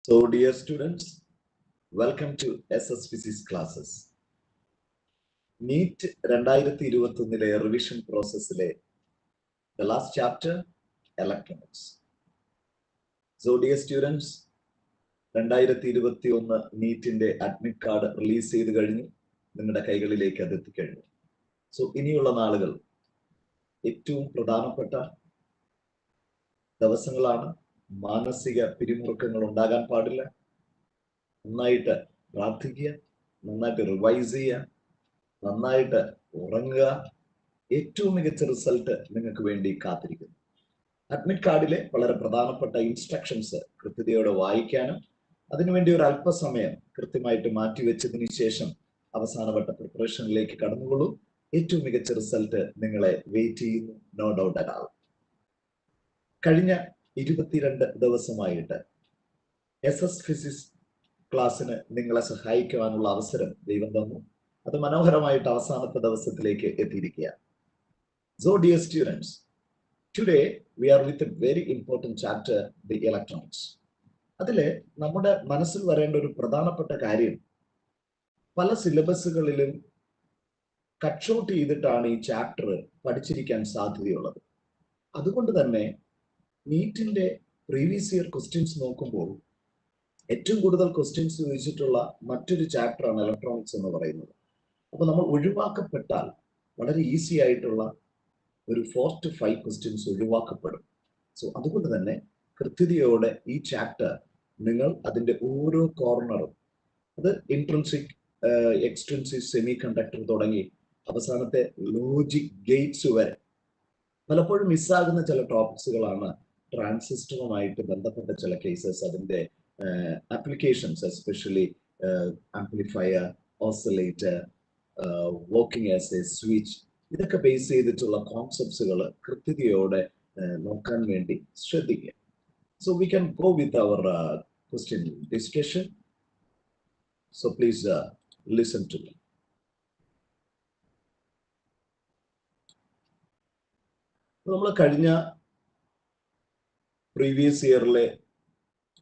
So, dear students, welcome to SS Physics classes. NEET 2021 revision process the last chapter, electronics. So, dear students, 2021 NEETന്റെ admit card release ചെയ്ത് കഴിഞ്ഞു. നിങ്ങളുടെ കൈകളിലേക്ക് അത് എത്തിക്കഴിഞ്ഞു. സോ ഇനിയുള്ള നാളുകൾ ഏറ്റവും പ്രധാനപ്പെട്ട ദിവസങ്ങളാണ്. മാനസിക പിരിമുറുക്കങ്ങൾ ഉണ്ടാകാൻ പാടില്ല. നന്നായിട്ട് പ്രാർത്ഥിക്കുക, നന്നായിട്ട് റിവൈസ് ചെയ്യുക, നന്നായിട്ട് ഉറങ്ങുക. ഏറ്റവും മികച്ച റിസൾട്ട് നിങ്ങൾക്ക് വേണ്ടി കാത്തിരിക്കുന്നു. അഡ്മിറ്റ് കാർഡിലെ വളരെ പ്രധാനപ്പെട്ട ഇൻസ്ട്രക്ഷൻസ് കൃത്യതയോടെ വായിക്കാനും അതിനുവേണ്ടി ഒരു അല്പസമയം കൃത്യമായിട്ട് മാറ്റിവെച്ചതിന് ശേഷം അവസാനവട്ട പ്രിപ്പറേഷനിലേക്ക് കടന്നുകൊള്ളൂ. ഏറ്റവും മികച്ച റിസൾട്ട് നിങ്ങളെ വെയിറ്റ് ചെയ്യുന്നു, നോ ഡൗട്ട് അറ്റ് ഓൾ. കഴിഞ്ഞ 22 ദിവസമായിട്ട് SS ഫിസിക്സ് ക്ലാസ്സിന് നിങ്ങളെ സഹായിക്കുവാനുള്ള അവസരം ദൈവം തന്നു. അത് മനോഹരമായിട്ട് അവസാനത്തെ ദിവസത്തിലേക്ക് എത്തിയിരിക്കുക. So dear students, today we are with a very important chapter, the electrons. അതില് നമ്മുടെ മനസ്സിൽ വരേണ്ട ഒരു പ്രധാനപ്പെട്ട കാര്യം, പല സിലബസുകളിലും കട്ട് ഷോട്ട് ചെയ്തിട്ടാണ് ഈ ചാപ്റ്റർ പഠിച്ചിരിക്കാൻ സാധ്യതയുള്ളത്. അതുകൊണ്ട് തന്നെ നീറ്റിന്റെ പ്രീവിയസ് ഇയർ ക്വസ്റ്റ്യൻസ് നോക്കുമ്പോൾ ഏറ്റവും കൂടുതൽ ക്വസ്റ്റ്യൻസ് ചോദിച്ചിട്ടുള്ള മറ്റൊരു ചാപ്റ്ററാണ് ഇലക്ട്രോണിക്സ് എന്ന് പറയുന്നത്. അപ്പൊ നമ്മൾ ഒഴിവാക്കപ്പെട്ടാൽ വളരെ ഈസി ആയിട്ടുള്ള ഒരു 4 to 5 ക്വസ്റ്റ്യൻസ് ഒഴിവാക്കപ്പെടും. സോ അതുകൊണ്ട് തന്നെ കൃത്യതയോടെ ഈ ചാപ്റ്റർ നിങ്ങൾ അതിന്റെ ഓരോ കോർണറും, അത് ഇൻട്രിൻസിക്, എക്സ്ട്രിൻസിക്, സെമി കണ്ടക്ടർ തുടങ്ങി അവസാനത്തെ ലോജിക് ഗേറ്റ്സ് വരെ പലപ്പോഴും മിസ്സാകുന്ന ചില ടോപ്പിക്സുകളാണ്. ട്രാൻസിസ്റ്ററുമായിട്ട് ബന്ധപ്പെട്ട ചില കേസസ്, അതിന്റെ applications, especially amplifier, oscillator, working as a switch, ഇതൊക്കെ ബേസ് ചെയ്തിട്ടുള്ള കോൺസെപ്റ്റ്സുകൾ കൃത്യതയോടെ നോക്കാൻ വേണ്ടി ശ്രദ്ധിക്കുക. So we can go with our question discussion. So please listen to me. നമ്മൾ കഴിഞ്ഞ പ്രീവിയസ് ഇയറിലെ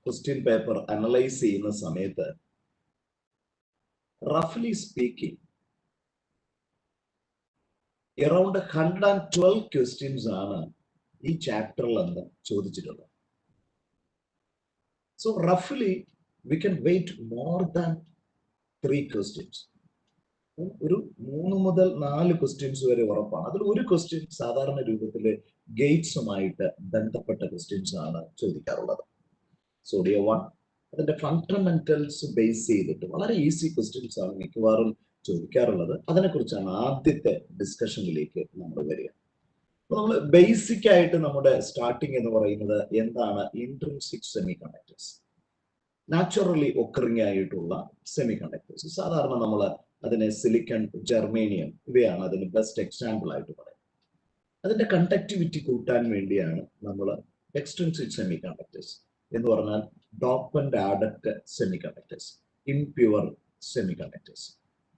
ക്വസ്റ്റ്യൻ പേപ്പർ അനലൈസ് ചെയ്യുന്ന സമയത്ത് റഫ്ലി സ്പീക്കിംഗ് അറൌണ്ട് 112 ക്വസ്റ്റ്യൻസ് ആണ് ഈ ചാപ്റ്ററിൽ നിന്ന് ചോദിച്ചിട്ടുള്ളത്. സോ റഫ്ലി we can weight more than 3 questions. ഒരു 3 മുതൽ 4 ക്വസ്റ്റ്യൻസ് വരെ ഉറപ്പാണ്. അതിൽ ഒരു ക്വസ്റ്റ്യൻ സാധാരണ രൂപത്തിൽ ഗേറ്റ്സുമായിട്ട് ബന്ധപ്പെട്ട ക്വസ്റ്റ്യൻസ് ആണ് ചോദിക്കാറുള്ളത്. സോ ഡിയർ വൺ, അതിന്റെ ഫണ്ടമെന്റൽസ് ബേസ് ചെയ്തിട്ട് വളരെ ഈസി ക്വസ്റ്റ്യൻസ് ആണ് മിക്കവാറും ചോദിക്കാറുള്ളത്. അതിനെക്കുറിച്ചാണ് ആദ്യത്തെ ഡിസ്കഷനിലേക്ക് നമ്മൾ വരിക. അപ്പൊ നമ്മൾ ബേസിക് ആയിട്ട് നമ്മുടെ സ്റ്റാർട്ടിങ് എന്ന് പറയുന്നത് എന്താണ്? Intrinsic semi conductors, naturally occurring ആയിട്ടുള്ള സെമി കണ്ടക്ടേഴ്സ്. സാധാരണ നമ്മൾ അതിനെ സിലിക്കൺ, ജർമേനിയം, ഇവയാണ് അതിന് ബെസ്റ്റ് എക്സാമ്പിൾ ആയിട്ട് പറയുന്നത്. അതിന്റെ കണ്ടക്ടിവിറ്റി കൂട്ടാൻ വേണ്ടിയാണ് നമ്മൾ എക്സ്ട്രിൻസിക് സെമി കണ്ടക്ടേഴ്സ് എന്ന് പറഞ്ഞാൽ dopant added semiconductors, impure semiconductors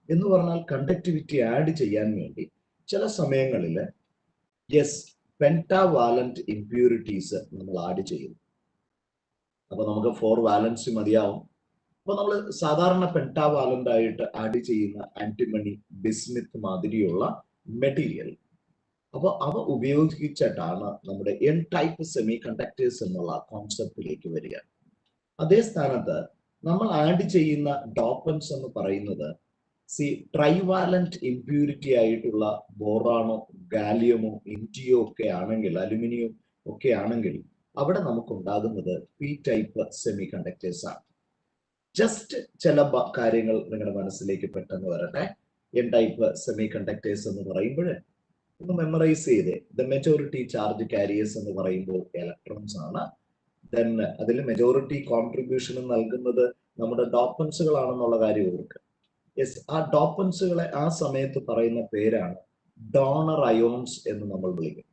എന്ന് പറഞ്ഞാൽ കണ്ടക്ടിവിറ്റി ആഡ് ചെയ്യാൻ വേണ്ടി ചില സമയങ്ങളിൽ പെന്റാവാലന്റ് ഇംപ്യൂരിറ്റീസ് നമ്മൾ ആഡ് ചെയ്യുന്നു. അപ്പൊ നമുക്ക് 4 വാലൻസി മതിയാവും. അപ്പൊ നമ്മൾ സാധാരണ പെന്റാവാലന്റ് ആയിട്ട് ആഡ് ചെയ്യുന്ന ആന്റിമണി, ബിസ്മിത്ത് മാതിരിയുള്ള മെറ്റീരിയൽ, അപ്പൊ അവ ഉപയോഗിച്ചിട്ടാണ് നമ്മുടെ എൻ ടൈപ്പ് സെമി കണ്ടക്ടേഴ്സ് എന്നുള്ള കോൺസെപ്റ്റിലേക്ക് വരിക. അതേ സ്ഥാനത്ത് നമ്മൾ ആഡ് ചെയ്യുന്ന ഡോപ്പൻസ് എന്ന് പറയുന്നത് ട്രൈവാലന്റ് ഇംപ്യൂരിറ്റി ആയിട്ടുള്ള ബോറാണോ, ഗാലിയമോ, ഇൻഡിയോ ഒക്കെ ആണെങ്കിൽ, അലുമിനിയം ഒക്കെ ആണെങ്കിൽ അവിടെ നമുക്കുണ്ടാകുന്നത് പി ടൈപ്പ് സെമി കണ്ടക്ടേഴ്സ് ആണ്. ജസ്റ്റ് ചില കാര്യങ്ങൾ നിങ്ങളുടെ മനസ്സിലേക്ക് പെട്ടെന്ന് വരട്ടെ. എൻ ടൈപ്പ് സെമി കണ്ടക്ടേഴ്സ് എന്ന് പറയുമ്പോൾ ഒന്ന് മെമ്മറൈസ് ചെയ്തേ. ദ മെജോറിറ്റി ചാർജ് കാരിയേഴ്സ് എന്ന് പറയുമ്പോൾ ഇലക്ട്രോൺസ് ആണ്. ദെൻ അതിൽ മെജോറിറ്റി കോൺട്രിബ്യൂഷൻ നൽകുന്നത് നമ്മുടെ ഡോപ്പൻസുകളാണെന്നുള്ള കാര്യം ഓർക്കുക. ആ ഡോപ്പൻസുകളെ ആ സമയത്ത് പറയുന്ന പേരാണ് ഡോണർ അയോൺസ് എന്ന് നമ്മൾ വിളിക്കും.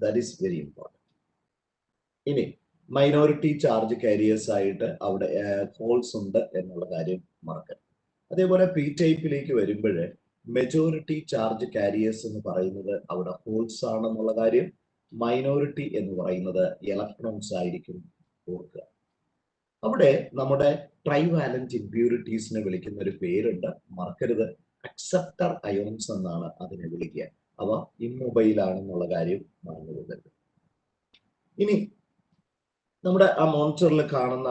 That is very important. ഇനി മൈനോറിറ്റി ചാർജ് കാരിയേഴ്സ് ആയിട്ട് അവിടെ ഹോൾസ് ഉണ്ട് എന്നുള്ള കാര്യം മറക്കരുത്. അതേപോലെ പി ടൈപ്പിലേക്ക് വരുമ്പോൾ മെജോറിറ്റി ചാർജ് കാരിയേഴ്സ് എന്ന് പറയുന്നത് അവിടെ ഹോൾസ് ആണെന്നുള്ള കാര്യം, മൈനോറിറ്റി എന്ന് പറയുന്നത് ഇലക്ട്രോൺസ് ആയിരിക്കും ഓർക്കുക. അവിടെ നമ്മുടെ ട്രൈവാലന്റ് ഇംപ്യൂരിറ്റീസിനെ വിളിക്കുന്ന ഒരു പേരുണ്ട്, മറക്കരുത്. അക്സെപ്റ്റർ അയോൺസ് എന്നാണ് അതിനെ വിളിക്കുക. അവ ഇമ്മൊബൈൽ ആണെന്നുള്ള കാര്യം മറന്നു പോകരുത്. ഇനി നമ്മുടെ ആ മോണിറ്ററിൽ കാണുന്ന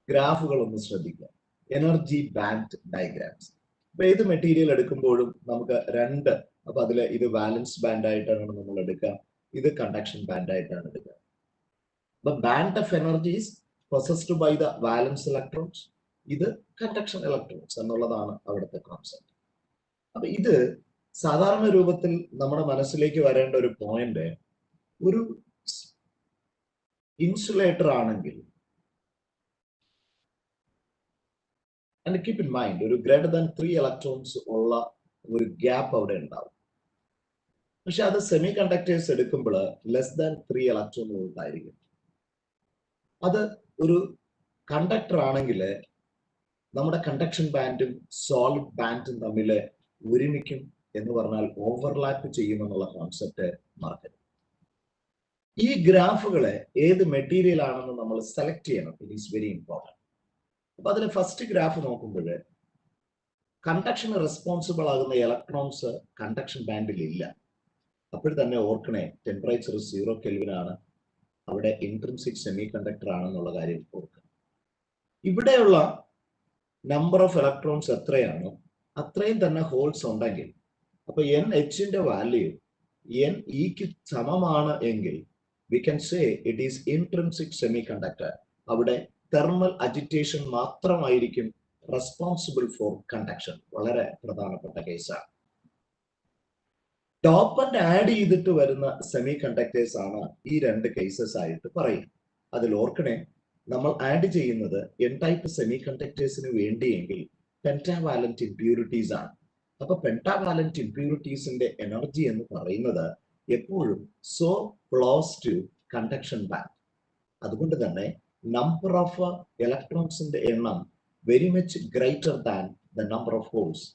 ഗ്രാഫുകൾ ഒന്ന് ശ്രദ്ധിക്കുക. Energy band diagrams. അപ്പൊ ഏത് മെറ്റീരിയൽ എടുക്കുമ്പോഴും നമുക്ക് രണ്ട്, അപ്പൊ അതിൽ ഇത് വാലൻസ് ബാൻഡ് ആയിട്ടാണ് നമ്മൾ എടുക്കുക, ഇത് കണ്ടക്ഷൻ ബാൻഡ് ആയിട്ടാണ് എടുക്കുക. The band of energy is possessed by the valence electrons. ഇത് കണ്ടക്ഷൻ ഇലക്ട്രോൺസ് എന്നുള്ളതാണ് അവിടുത്തെ കോൺസെപ്റ്റ്. അപ്പൊ ഇത് സാധാരണ രൂപത്തിൽ നമ്മുടെ മനസ്സിലേക്ക് വരേണ്ട ഒരു പോയിന്റ്, ഒരു ഇൻസുലേറ്റർ ആണെങ്കിൽ, ആൻഡ് കീപ് ഇൻ മൈൻഡ്, ഒരു ഗ്രേറ്റർ ദാൻ 3 ഇലക്ട്രോൺസ് ഉള്ള ഒരു ഗ്യാപ്പ് അവിടെ ഉണ്ടാവും. പക്ഷെ അത് സെമി കണ്ടക്ടേഴ്സ് എടുക്കുമ്പോൾ ലെസ് ദാൻ 3 ഇലക്ട്രോൺ ഉണ്ടായിരിക്കും. അത് ഒരു കണ്ടക്ടർ ആണെങ്കിൽ നമ്മുടെ കണ്ടക്ഷൻ ബാൻഡും സോളിഡ് ബാൻഡും തമ്മിൽ ഒരുമിക്കും എന്ന് പറഞ്ഞാൽ ഓവർലാപ്പ് ചെയ്യുമെന്നുള്ള കോൺസെപ്റ്റ് മറക്കരുത്. ഈ ഗ്രാഫുകളെ ഏത് മെറ്റീരിയൽ ആണെന്ന് നമ്മൾ സെലക്ട് ചെയ്യണം. It is very important. അപ്പൊ അതിൽ ഫസ്റ്റ് ഗ്രാഫ് നോക്കുമ്പോൾ കണ്ടക്ഷന് റെസ്പോൺസിബിൾ ആകുന്ന ഇലക്ട്രോൺസ് കണ്ടക്ഷൻ ബാൻഡിൽ ഇല്ല. അപ്പോൾ തന്നെ ഓർക്കണേ, ടെമ്പറേച്ചർ 0 കെൽവിൻ ആണ്, അവിടെ ഇൻട്രിൻസിക് സെമി കണ്ടക്ടർ ആണെന്നുള്ള കാര്യം ഓർക്കുക. ഇവിടെയുള്ള നമ്പർ ഓഫ് ഇലക്ട്രോൺസ് എത്രയാണോ അത്രയും തന്നെ ഹോൾസ് ഉണ്ടെങ്കിൽ, അപ്പൊ NHന്റെ വാല്യൂ NEക്ക് സമമാണ് എങ്കിൽ we can say it is intrinsic semiconductor. അവിടെ തെർമൽ അജിറ്റേഷൻ മാത്രമായിരിക്കും റെസ്പോൺസിബിൾ ഫോർ കണ്ടക്ഷൻ. വളരെ പ്രധാനപ്പെട്ട കേസാണ്. ഡോപ്പന്റ് ആഡ് ചെയ്തിട്ട് വരുന്ന സെമി കണ്ടക്ടേഴ്സ് ആണ് ഈ രണ്ട് കേസസ് ആയിട്ട് പറയുന്നത്. അതിൽ ഓർക്കണേ, നമ്മൾ ആഡ് ചെയ്യുന്നത് എൻ ടൈപ്പ് സെമി കണ്ടക്ടേഴ്സിന് വേണ്ടിയെങ്കിൽ പെന്റാവാലന്റ് ഇംപ്യൂരിറ്റീസ് ആണ്. അപ്പൊ പെന്റാവാലന്റ് ഇംപ്യൂരിറ്റീസിന്റെ എനർജി എന്ന് പറയുന്നത് എപ്പോഴും so close to conduction band. അതുകൊണ്ട് തന്നെ നമ്പർ ഓഫ് ഇലക്ട്രോൺസിന്റെ എണ്ണം very much greater than the number of holes.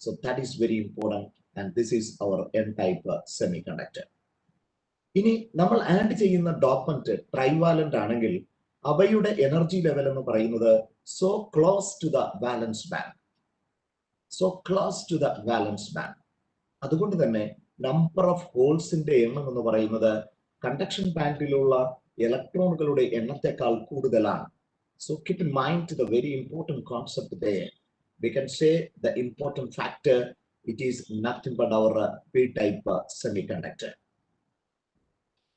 So that is very important. And this is our N-type semiconductor. ഇനി നമ്മൾ ആഡ് ചെയ്യുന്ന ഡോപ്പന്റ് ട്രൈവാലന്റ് ആണെങ്കിൽ അവയുടെ എനർജി ലെവൽ എന്ന് പറയുന്നത് so close to the valence band. So close to the valence band. അതുകൊണ്ട് തന്നെ number of ഹോൾസിന്റെ എണ്ണം എന്ന് പറയുന്നത് കണ്ടക്ഷൻ ബാൻഡിലുള്ള ഇലക്ട്രോണുകളുടെ എണ്ണത്തെക്കാൾ കൂടുതലാണ്. So keep in mind the very important concept there. We can say the important factor, it is nothing but our p-type semiconductor.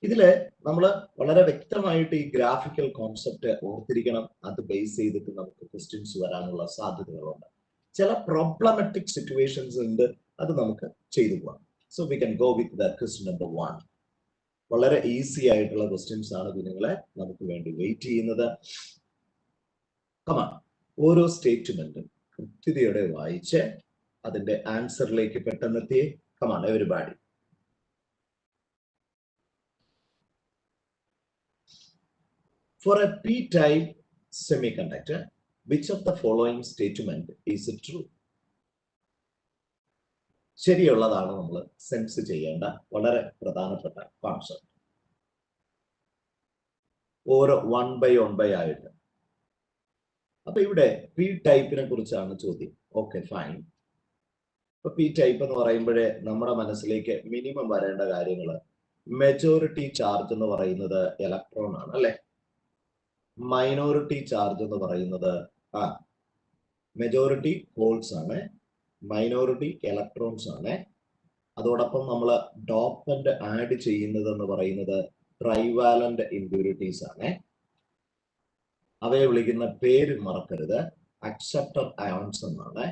ഇതില് നമ്മൾ വളരെ വ്യക്തമായിട്ട് ഈ ഗ്രാഫിക്കൽ കോൺസെപ്റ്റ് ഓർത്തിരിക്കണം. അത് ബേസ് ചെയ്തിട്ട് നമുക്ക് ക്വസ്റ്റ്യൻസ് വരാനുള്ള സാധ്യതകളുണ്ട്. ചില പ്രോബ്ലമാറ്റിക് സിറ്റുവേഷൻസ് ഉണ്ട്, അത് നമുക്ക് ചെയ്തു പോകാം. So we can go with the question number 1. വളരെ ഈസി ആയിട്ടുള്ള ക്വസ്റ്റ്യൻസ് ആണ് കുഞ്ഞുങ്ങളെ നമുക്ക് വേണ്ടി വെയിറ്റ് ചെയ്യുന്നത്. കമാൺ, ഓരോ സ്റ്റേറ്റ്മെന്റും കൃത്യതയോടെ വായിച്ച് അതിന്റെ ആൻസറിലേക്ക് പെട്ടെന്നെത്തിയേ. Come on everybody. For a p-type semiconductor, which of the following statement is true? ശരിയുള്ളതാണ് നമ്മൾ സെൻസ് ചെയ്യേണ്ട വളരെ പ്രധാനപ്പെട്ട കോൺസെപ്റ്റ്. ഓരോ 1 by 1 ആയിട്ട്. അപ്പൊ ഇവിടെ പി ടൈപ്പിനെ കുറിച്ചാണ് ചോദ്യം. Okay, fine. ഇപ്പൊ പി ടൈപ്പ് എന്ന് പറയുമ്പോഴേ നമ്മുടെ മനസ്സിലേക്ക് മിനിമം വരേണ്ട കാര്യങ്ങൾ, മെജോറിറ്റി ചാർജ് എന്ന് പറയുന്നത് ഇലക്ട്രോൺ ആണ് അല്ലെ, മൈനോറിറ്റി ചാർജ് എന്ന് പറയുന്നത് മെജോറിറ്റി ഹോൾസ് ആണ്, മൈനോറിറ്റി ഇലക്ട്രോൺസ് ആണ്. അതോടൊപ്പം നമ്മൾ ഡോപ്പന്റ് ആഡ് ചെയ്യുന്നത് എന്ന് പറയുന്നത് ട്രൈവാലന്റ് ഇംപ്യൂരിറ്റീസ് ആണ്. അവയെ വിളിക്കുന്ന പേര് മറക്കരുത്, അക്സെപ്റ്റർ അയോൺസ് എന്നാണ്.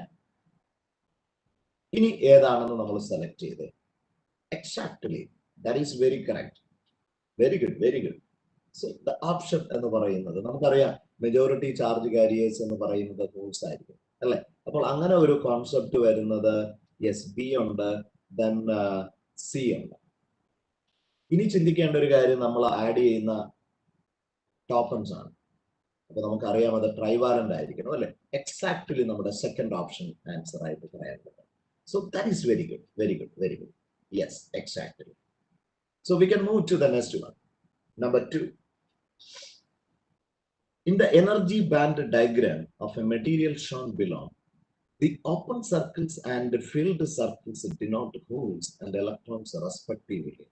ഇനി ഏതാണെന്ന് നമ്മൾ സെലക്ട് ചെയ്ത് exactly, that is very correct. Very good, very good. So the option എന്ന് പറയുന്നത് നമുക്കറിയാം, മെജോറിറ്റി ചാർജ് കാരിയേഴ്സ് എന്ന് പറയുന്നത് ഹോൾസ് ആയിരിക്കും അല്ലെ. അപ്പോൾ അങ്ങനെ ഒരു കോൺസെപ്റ്റ് വരുന്നത് യെസ്, ബി ഉണ്ട്, ദെൻ സി ഉണ്ട്. ഇനി ചിന്തിക്കേണ്ട ഒരു കാര്യം, നമ്മൾ ആഡ് ചെയ്യുന്ന ടോപ്പൻസ് ആണ്. അപ്പൊ നമുക്കറിയാം അത് ട്രൈവാലന്റ് ആയിരിക്കണം അല്ലെ. എക്സാക്ട്ലി നമ്മുടെ സെക്കൻഡ് ഓപ്ഷൻ ആൻസർ ആയിട്ട് പറയാൻ പറ്റും. So that is very good, very good, very good. Yes, exactly. So we can move to the next one. Number 2. In the energy band diagram of a material shown below, the open circles and filled circles denote holes and electrons respectively.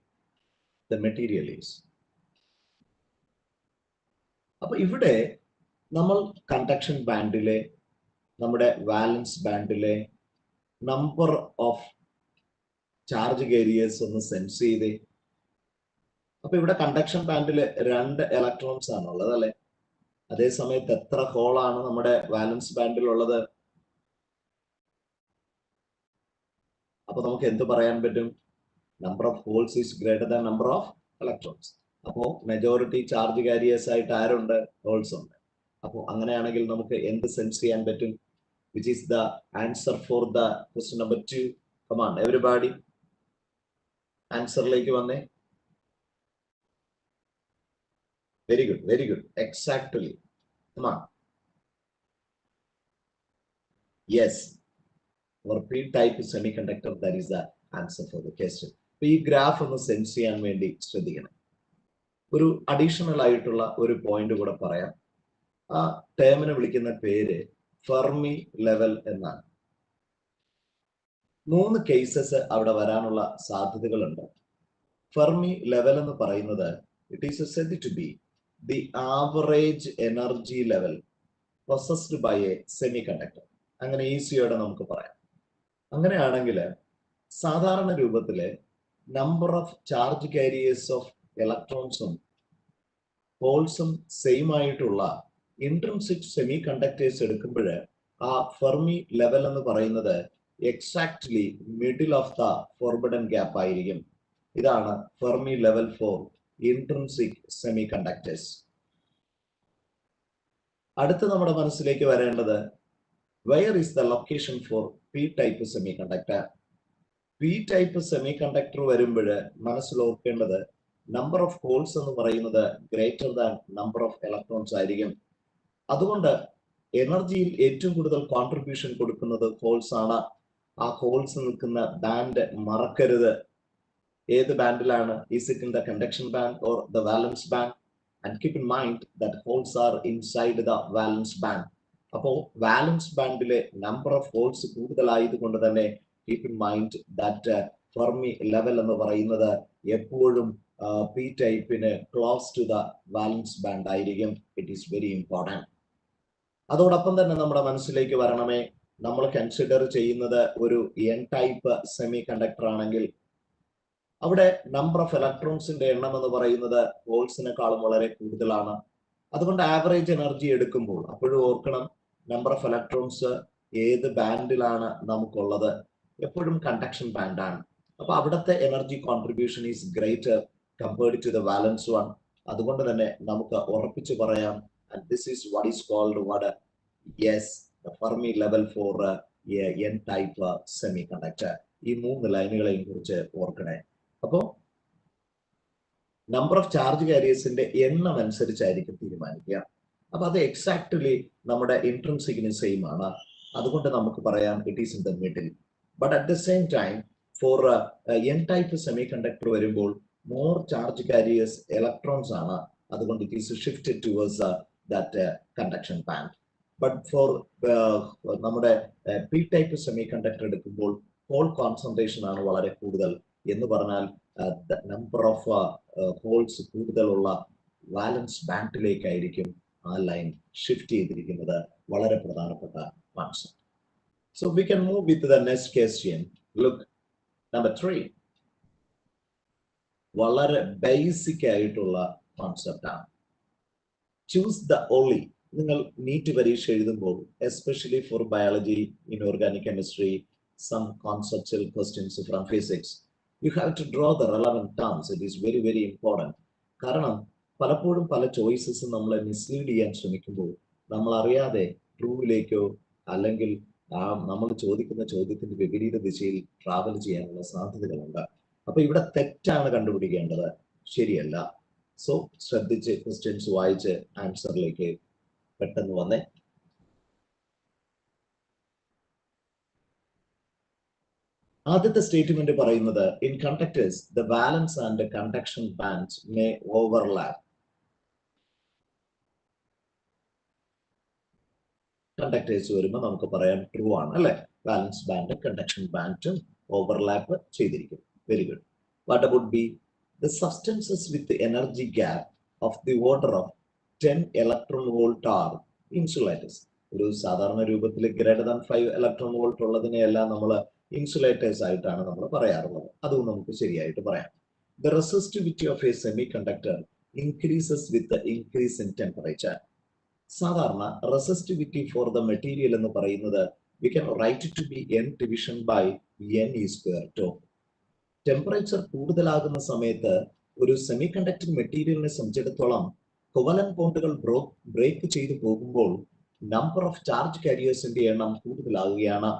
The material is. അപ്പോൾ ഇവിടെ നമ്മൾ conduction ബാൻഡിലെ നമ്മുടെ വാലൻസ് ബാൻഡിലെ number of charge careers ഒന്ന് sense ചെയ്തേ. അപ്പൊ ഇവിടെ conduction ബാൻഡില് 2 electrons ആണുള്ളത് അല്ലെ. അതേ സമയത്ത് എത്ര ഹോളാണ് നമ്മുടെ വാലൻസ് ബാൻഡിലുള്ളത്? അപ്പൊ നമുക്ക് എന്ത് പറയാൻ പറ്റും? Number of holes is greater than number of electrons. അപ്പോ മെജോറിറ്റി ചാർജ് കാരിയേഴ്സ് ആയിട്ട് ആരുണ്ട്? ഹോൾസ് ഉണ്ട്. അപ്പോ അങ്ങനെയാണെങ്കിൽ നമുക്ക് എന്ത് സെൻസ് ചെയ്യാൻ പറ്റും? Which is the answer for the question number 2. Come on, everybody. Answer like one. Very good, very good. Exactly. Come on. Yes. Our P-type semiconductor, that is the answer for the question. ഈ graph ഒന്ന് sense ചെയ്യാൻ വേണ്ടി ശ്രദ്ധിക്കണം. ഒരു additional ആയിട്ടുള്ള ഒരു point കൂടെ പറയാം. ആ ടേമിനെ വിളിക്കുന്ന പേര് ഫെർമി ലെവൽ എന്നാണ്. 3 കേസസ് അവിടെ വരാനുള്ള സാധ്യതകളുണ്ട്. ഫെർമി ലെവൽ എന്ന് പറയുന്നത് it is said to be the average energy level possessed by a semiconductor. അങ്ങനെ ഈസിയോടെ നമുക്ക് പറയാം. അങ്ങനെയാണെങ്കിൽ സാധാരണ രൂപത്തില് number of charge carriers of ഇലക്ട്രോൺസും ഹോൾസും സെയിം ആയിട്ടുള്ള ഇൻട്രിൻസിക് സെമി കണ്ടക്ടേഴ്സ് എടുക്കുമ്പോൾ ആ ഫെർമി ലെവൽ എന്ന് പറയുന്നത് exactly middle of the forbidden gap ആയിരിക്കും. ഇതാണ് Fermi level for intrinsic semiconductors. അടുത്ത് നമ്മുടെ മനസ്സിലേക്ക് വരേണ്ടത് where is the location for p-type semiconductor? p-type semiconductor വരുമ്പോൾ മനസ്സിൽ ഓർക്കേണ്ടത് നമ്പർ ഓഫ് ഹോൾസ് എന്ന് പറയുന്നത് greater than number of electrons ആയിരിക്കും. അതുകൊണ്ട് എനർജിയിൽ ഏറ്റവും കൂടുതൽ കോൺട്രിബ്യൂഷൻ കൊടുക്കുന്നത് ഹോൾസ് ആണ്. ആ ഹോൾസ് നിൽക്കുന്ന ബാൻഡ് മറക്കരുത്. ഏത് ബാൻഡിലാണ്? Is it in the conduction band or the valence band? And keep in mind that holes are inside the valence band. അപ്പോ വാലൻസ് ബാൻഡിലെ നമ്പർ ഓഫ് ഹോൾസ് കൂടുതലായതുകൊണ്ട് തന്നെ keep in mind that Fermi level എന്ന് പറയുന്നത് എപ്പോഴും P ടൈപ്പിന് close to the valence band ആയിരിക്കും. It is very important. അതോടൊപ്പം തന്നെ നമ്മുടെ മനസ്സിലേക്ക് വരണമേ, നമ്മൾ കൺസിഡർ ചെയ്യുന്നത് ഒരു എൻ ടൈപ്പ് സെമി കണ്ടക്ടർ ആണെങ്കിൽ അവിടെ നമ്പർ ഓഫ് ഇലക്ട്രോൺസിന്റെ എണ്ണം എന്ന് പറയുന്നത് ഹോൾസിനെക്കാളും വളരെ കൂടുതലാണ്. അതുകൊണ്ട് ആവറേജ് എനർജി എടുക്കുമ്പോൾ അപ്പോഴും ഓർക്കണം, നമ്പർ ഓഫ് ഇലക്ട്രോൺസ് ഏത് ബാൻഡിലാണ് നമുക്കുള്ളത്? എപ്പോഴും കണ്ടക്ഷൻ ബാൻഡാണ്. അപ്പൊ അവിടുത്തെ energy contribution is greater compared to the valence one. അതുകൊണ്ട് തന്നെ നമുക്ക് ഉറപ്പിച്ചു പറയാം, and this is what is called what? Yes, the Fermi level for n type semiconductor. ഈ 3 ലൈനുകളെയും കുറിച്ച് ഓർക്കണേ. അപ്പോ നമ്പർ ഓഫ് ചാർജ് കാരിയേഴ്സിന്റെ എണ്ണം അനുസരിച്ചായിരിക്കും തീരുമാനിക്കുക. അപ്പൊ അത് എക്സാക്ട്ലി നമ്മുടെ ഇൻട്രിൻസിക്കിന് സെയിം ആണ്. അതുകൊണ്ട് നമുക്ക് പറയാം it is in the middle. But at the same time for N type semi conductor വരുമ്പോൾ മോർ ചാർജ് കാരിയേഴ്സ് ഇലക്ട്രോൺസ് ആണ്. അതുകൊണ്ട് it is shifted towards that conduction band. But for നമ്മുടെ പി ടൈപ്പ് സെമി കണ്ടക്ടർ എടുക്കുമ്പോൾ whole concentration ആണ് വളരെ കൂടുതൽ. എന്ന് പറഞ്ഞാൽ നമ്പർ ഓഫ് ഹോൾസ് കൂടുതലുള്ള വാലൻസ് ബാൻഡിലേക്കായിരിക്കും ആ ലൈൻ ഷിഫ്റ്റ് ചെയ്തിരിക്കുന്നത്. വളരെ പ്രധാനപ്പെട്ട concept. So we can move with the next question. Look number 3. വളരെ ബേസിക് ആയിട്ടുള്ള കോൺസെപ്റ്റ് ആണ്. Choose the only. നിങ്ങൾ നീറ്റ് പരീക്ഷ എഴുതുമ്പോൾ especially for biology, inorganic chemistry, some conceptual questions from physics, you have to draw the relevant terms. It is very very important. കാരണം പലപ്പോഴും പല choices നമ്മളെ മിസ്ലീഡ് ചെയ്യാൻ ശ്രമിക്കുമ്പോൾ നമ്മൾ അറിയാതെ ട്രൂവിലേക്കോ അല്ലെങ്കിൽ നമ്മൾ ചോദിക്കുന്ന ചോദ്യത്തിന്റെ വിപരീത ദിശയിൽ ട്രാവൽ ചെയ്യാനുള്ള സാധ്യതകളുണ്ട്. അപ്പൊ ഇവിടെ തെറ്റാണ് കണ്ടുപിടിക്കേണ്ടത്, ശരിയല്ല. സോ ശ്രദ്ധിച്ച് ക്വസ്റ്റ്യൻസ് വായിച്ച് ആൻസറിലേക്ക് പെട്ടെന്ന് വന്നേ. ആദ്യത്തെ സ്റ്റേറ്റ്മെന്റ് പറയുന്നത് in conductors the valence and conduction bands may overlap. Conductors വരുമ്പോൾ നമുക്ക് പറയാം ട്രൂ ആണ് അല്ലെ. വാലൻസ് ബാൻഡ് കണ്ടക്ഷൻ ബാൻഡും ഓവർലാപ്പ് ചെയ്തിരിക്കും. Very good. What about B? The substances with energy gap of the order of 10 electron volt are insulators. ഒരു സാധാരണ രൂപത്തിൽ ഗ്രേറ്റർ ദാൻ 5 ഇലക്ട്രോൺ വോൾട്ട് ഉള്ളതിനെയെല്ലാം നമ്മൾ ഇൻസുലേറ്റേഴ്സ് ആയിട്ടാണ് നമ്മൾ പറയാറുള്ളത്. അതും നമുക്ക് ശരിയായിട്ട് പറയാം. The resistivity of a semiconductor increases with the increase in temperature. സാധാരണ റെസിസ്റ്റിവിറ്റി ഫോർ ദ മെറ്റീരിയൽ എന്ന് പറയുന്നത് we can write it to be n division by n e square tau. Temperature കൂടുതലാകുന്ന സമയത്ത് ഒരു സെമി കണ്ടക്ടിംഗ് മെറ്റീരിയലിനെ സംബന്ധിച്ചിടത്തോളം covalent ബോണ്ടുകൾ break ചെയ്തു പോകുമ്പോൾ നമ്പർ ഓഫ് ചാർജ് കാരിയേഴ്സിന്റെ എണ്ണം കൂടുതലാകുകയാണ്.